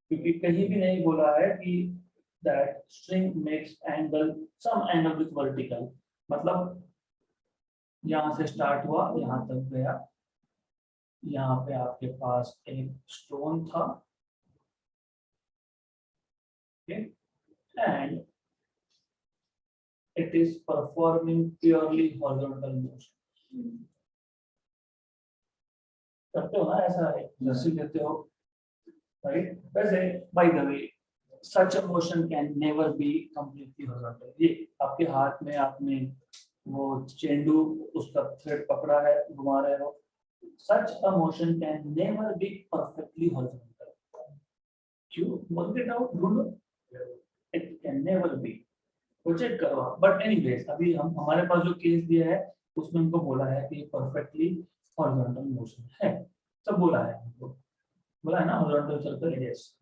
A: क्योंकि कहीं भी नहीं बोला है कि that string makes angle, some angle with vertical. मतलब यहाँ से स्टार्ट हुआ, यहाँ तक गया, यहाँ पे आपके पास एक स्टोन था, and it is performing purely horizontal motion. करते हो ना ऐसा है, रस्सी लेते हो, राइट? वैसे by the way such a motion can never be completely horizontal. ये आपके हाथ में आपने वो चेंडू उसका थ्रेड पकड़ा है, घुमा रहे हो, such a motion can never be perfectly horizontal. क्यों? work it out, ढूंढो. It can never be. Check करो, बट एनीवेज अभी हम हमारे पास जो केस दिया है उसमें हमको बोला है कि परफेक्टली हॉरिजॉन्टल मोशन है, सब बोला है हमको, बोला है ना हॉरिजॉन्टल सर्कल रेडियस,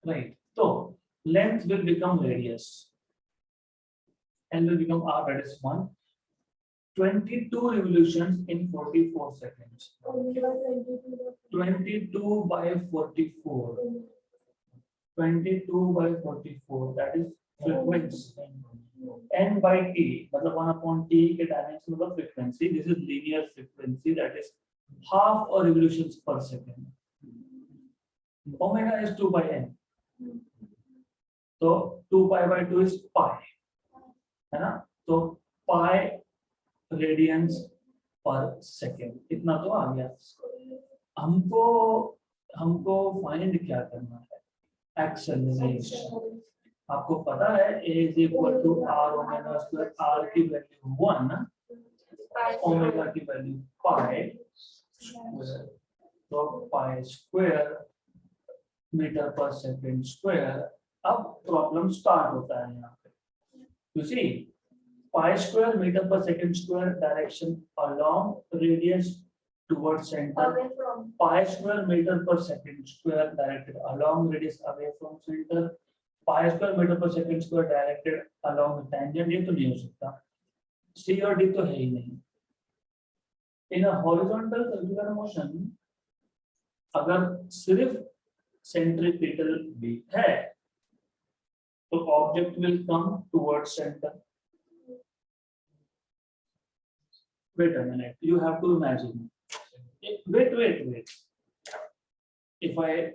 A: राइट? तो length will become radius, L will become r, that is 1, 22 revolutions in 44 seconds. 22 by 44, 22 by 44, that is frequency. n by t मतलब 1 upon t के डायमेंशन मतलब frequency. This is linear frequency, that is half a revolutions per second. Omega is 2 by n, तो 2 pi by 2 is pi, है ना? तो pi radians per second, इतना तो आ गया. हमको फाइंड क्या करना है? एक्सेलरेशन. आपको पता है a is equal to r omega square, r की वैल्यू 1, ओमेगा की वैल्यू पाई स्क्वायर, तो pi square metre per second square. अब प्रॉब्लम स्टार्ट होता है यहाँ पे. You see pi square metre per second square direction along radius towards center, pi square meter per second square directed along radius away from center, pi square meter per second square directed along the tangent. ये तो नहीं हो सकता, C और D तो है ही नहीं. In a horizontal circular motion अगर सिर्फ centripetal beat है तो object will come towards center. Wait a minute, you have to imagine. Wait. If I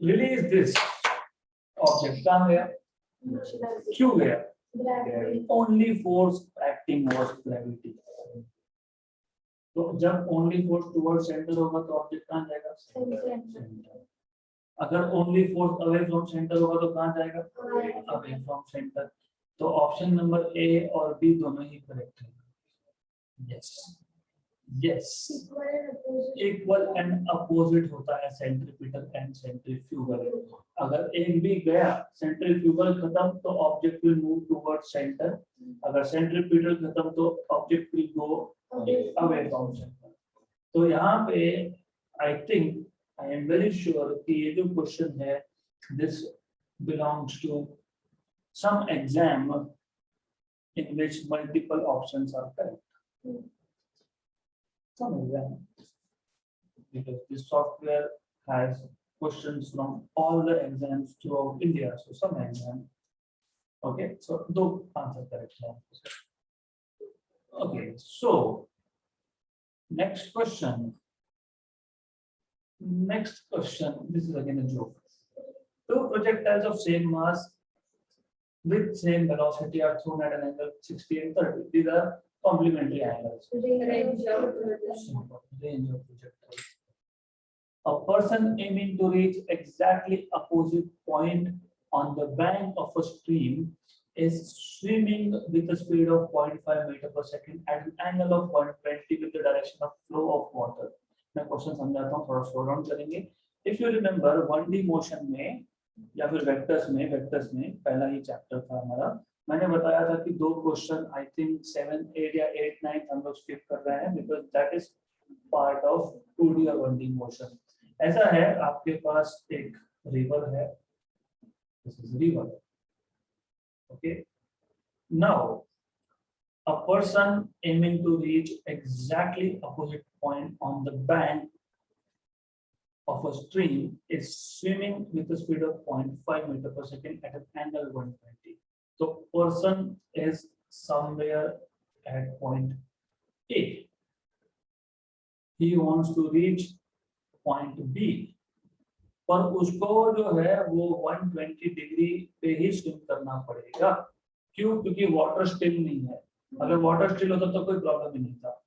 A: release this object, कहाँ गया? क्यों गया? Only force acting was gravity. तो जब only force towards center होगा तो object कहाँ जाएगा? Center. अगर only force away from center होगा तो कहाँ जाएगा? Away from center. तो ऑप्शन नंबर A और B दोनों ही करेक्ट है. Yes. इक्वल एंड अपोजिट होता है सेंट्रीपिटल एंड सेंट्रीफ्यूगल. अगर एक भी गया सेंट्रीफ्यूगल खत्म तो object will move towards centre. अगर सेंट्रीपिटल खत्म तो object will go away from centre. तो यहाँ पे I think I am very sure कि ये जो क्वेश्चन है this belongs to some exam in which multiple options are correct. Some exam, because this software has questions from all the exams throughout India, so some exam. Okay, so do answer correct. Okay, so next question. This is again a joke. Two projectiles of same mass with same velocity are thrown at an angle 60 and 30. These are complementary angles. Range of projectiles. A person aiming to reach exactly opposite point on the bank of a stream is swimming with a speed of 0.5 meter per second at an angle of 120 with the direction of flow of water. मैं question समझाता हूँ, थोड़ा slow down करेंगे. If you remember 1D motion में या फिर vectors में पहला ही चैप्टर था हमारा, मैंने बताया था कि दो क्वेश्चन आई थिंक 7, 8 या 8, 9 हम लोग स्किप कर रहे हैं because that is part of 2D और 1D मोशन. ऐसा है आपके पास एक रिवर है, this is river. Okay, now a person aiming to reach exactly opposite point on the bank of a stream is swimming with a speed of 0.5 meter per second at an angle 120. So person is somewhere at point A. He wants to reach point B, पर उसको जो है वो 120 degree पे ही swim करना पड़ेगा। क्यों? क्योंकि वाटर स्टिल नहीं है। अगर वाटर स्टिल होता तो कोई प्रॉब्लम ही नहीं था।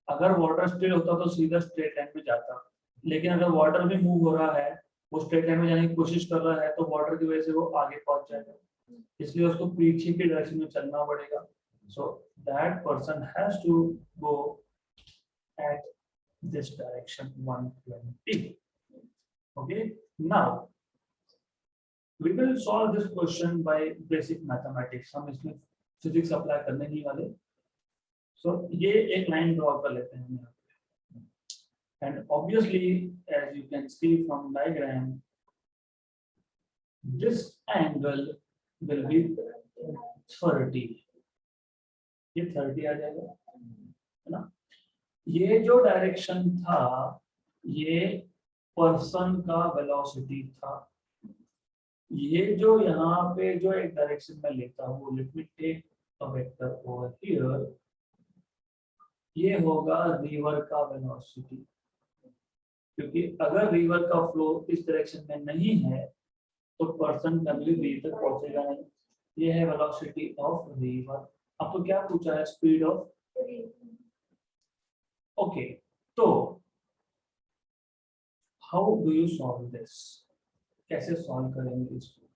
A: अगर वाटर स्टिल होता तो सीधा स्ट्रेट लाइन में जाता, लेकिन अगर वाटर भी मूव हो रहा है, वो स्ट्रेट लाइन में जाने की कोशिश कर रहा है, तो वाटर की वजह से वो आगे पहुंच जाएगा, इसलिए उसको पीछे की डायरेक्शन में चलना पड़ेगा। So that person has to go at this direction 120. Okay, now we will solve this question by basic mathematics. हम इसमें फिजिक्स अप्लाई करने नहीं वाले। So ये एक लाइन ड्रॉ कर लेते हैं यहाँ पे, and obviously as you can see from diagram, this angle will be 30. ये 30 आ जाएगा, है ना। ये जो डायरेक्शन था ये पर्सन का वेलोसिटी था। ये जो यहाँ पे जो एक डायरेक्शन में लेता हूँ, let me take a vector over here, ये होगा रिवर का वेलोसिटी, क्योंकि अगर रिवर का फ्लो इस डायरेक्शन में नहीं है तो पर्सन कभी भी तक पहुंचेगा नहीं। ये है वेलोसिटी ऑफ रिवर। आपको क्या पूछा है? Speed of. ओके, तो how do you solve this? कैसे सॉल्व करेंगे इसको?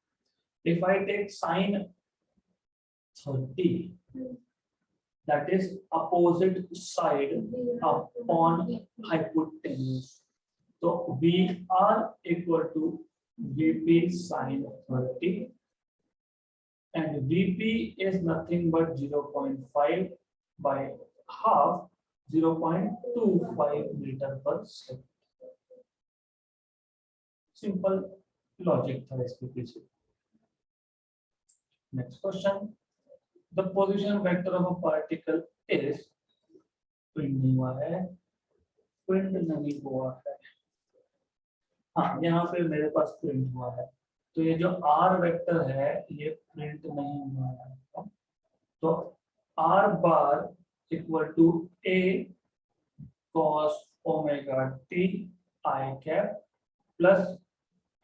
A: If I take sine 30, that is opposite side upon hypotenuse, so VR equal to VP sin 30, and VP is nothing but 0.5 by half, 0.25 meter per second. Simple logic था इसके पीछे। Next question. The position vector of a particle is, print नहीं हुआ है, print नहीं हुआ है, हाँ यहाँ पे मेरे पास प्रिंट हुआ है, तो ये जो R वेक्टर है ये प्रिंट नहीं हुआ है, तो R bar equal to A cos omega t I cap plus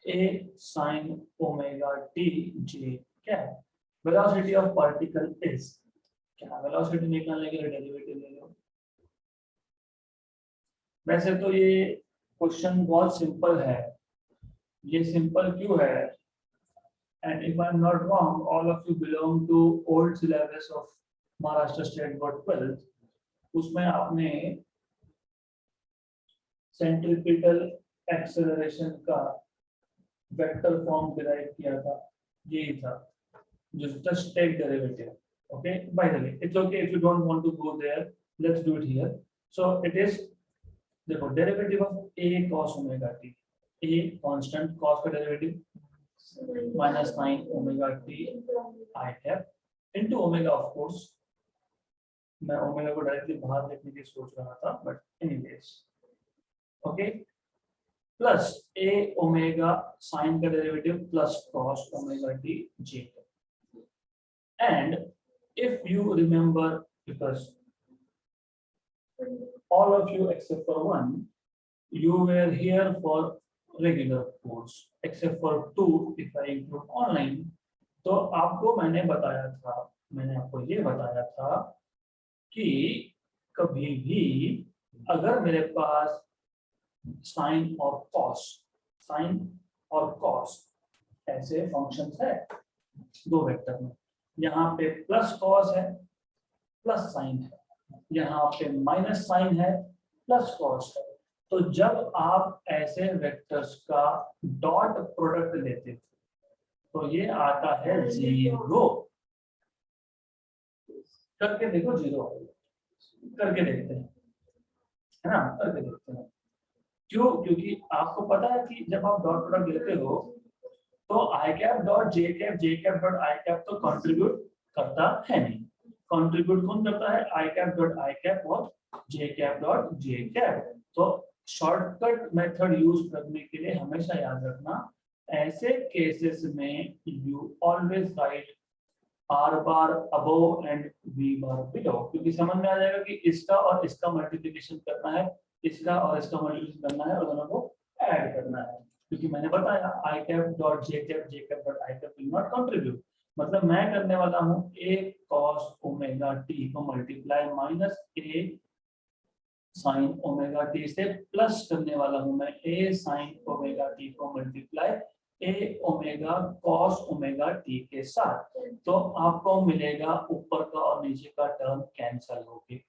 A: A sin omega t j cap. Velocity of particle is, क्या वेलोसिटी निकालने के लिए डेरिवेटिव ले लो। वैसे तो ये क्वेश्चन बहुत सिंपल है। ये सिंपल क्यों है? And if I am not wrong, all of you belong to old syllabus of Maharashtra state board 12th, उसमें आपने सेंट्रीपिटल एक्सेलरेशन का वेक्टर फॉर्म डिराइव किया था, यही था, just take derivative. Okay, by the way, it's okay if you don't want to go there, let's do it here. So it is the derivative of A cos omega t, A constant, cos का derivative minus sin omega t I cap into omega, of course मैं omega को directly बाहर लिखने की सोच रहा था, but anyways, okay, plus A omega sin का derivative plus cos omega t j. And if you remember, because all of you except for one, you were here for regular course, except for 2 if I include online. तो आपको मैंने आपको ये बताया था कि कभी भी अगर मेरे पास साइन और कॉस ऐसे फंक्शंस है दो वेक्टर में, यहाँ पे प्लस कॉस है प्लस साइन है, यहाँ पे माइनस साइन है प्लस कॉस है, तो जब आप ऐसे वेक्टर्स का डॉट प्रोडक्ट लेते थे तो ये आता है 0। करके देखो, 0 करके देखते हैं, है ना, करके देखते हैं। क्यों? क्योंकि आपको पता है कि जब आप डॉट प्रोडक्ट लेते हो तो i cap dot j cap dot i cap तो कंट्रीब्यूट करता है नहीं। कंट्रीब्यूट कौन करता है? I cap dot i cap और j cap dot j cap. तो शॉर्टकट मेथड यूज करने के लिए हमेशा याद रखना, ऐसे केसेस में you always write r bar above and v bar below, क्योंकि समझ में आ जाएगा कि इसका और इसका मल्टीप्लिकेशन करना है, इसका और इसका मल्टीप्लिकेशन करना है और दोनों को ऐड करना है, क्योंकि मैंने बताया i cap dot j cap dot i cap will not contribute, मतलब मैं करने वाला हूँ a cos ओमेगा t को multiply minus a sin omega t से प्लस करने वाला हूँ मैं a sin ओमेगा t को multiply a omega cos omega t के साथ, तो आपको मिलेगा ऊपर का और नीचे का टर्म कैंसल होके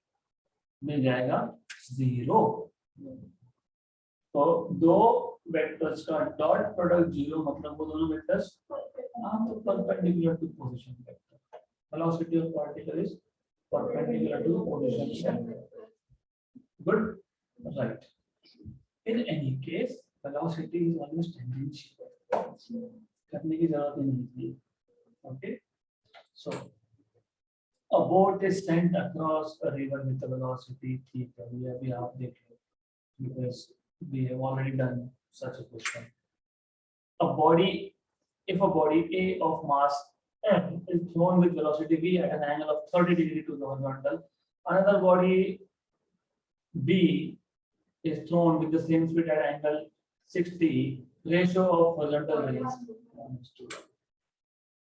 A: मिल जाएगा 0। तो दो वेक्टर्स का डॉट प्रोडक्ट 0 मतलब वो दोनों vectors perpendicular to position vector, velocity of particle is perpendicular to position vector. Good, right. In any case velocity is always tangential, करने की जरूरत ही नहीं थी। Okay, so a boat is sent across a river with a velocity theta, ये अभी आप देख लो because we have already done such a question. A body, if a body A of mass m is thrown with velocity v at an angle of 30 degree to the horizontal, another body B is thrown with the same speed at angle 60, ratio of horizontal range.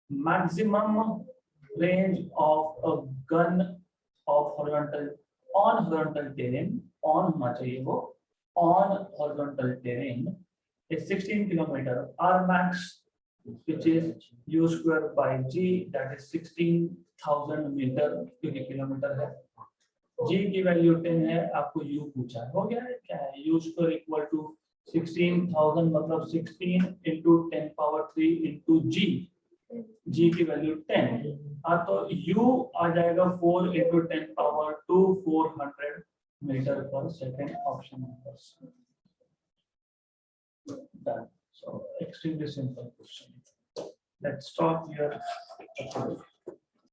A: Maximum range of a gun of horizontal on horizontal terrain, on होना चाहिए वो, on horizontal terrain is 16 kilometer. R max, which is u square by g, that is 16,000 meter, क्योंकि kilometre है। g की value 10 है, आपको u पूछा है, हो गया है, क्या है u square equal to 16,000 मतलब 16 into 10 power 3 into g, g की वैल्यू 10, तो u आ जाएगा 4 into 10 power 2 400 metre per second, option number done. So extremely simple question. Let's stop here.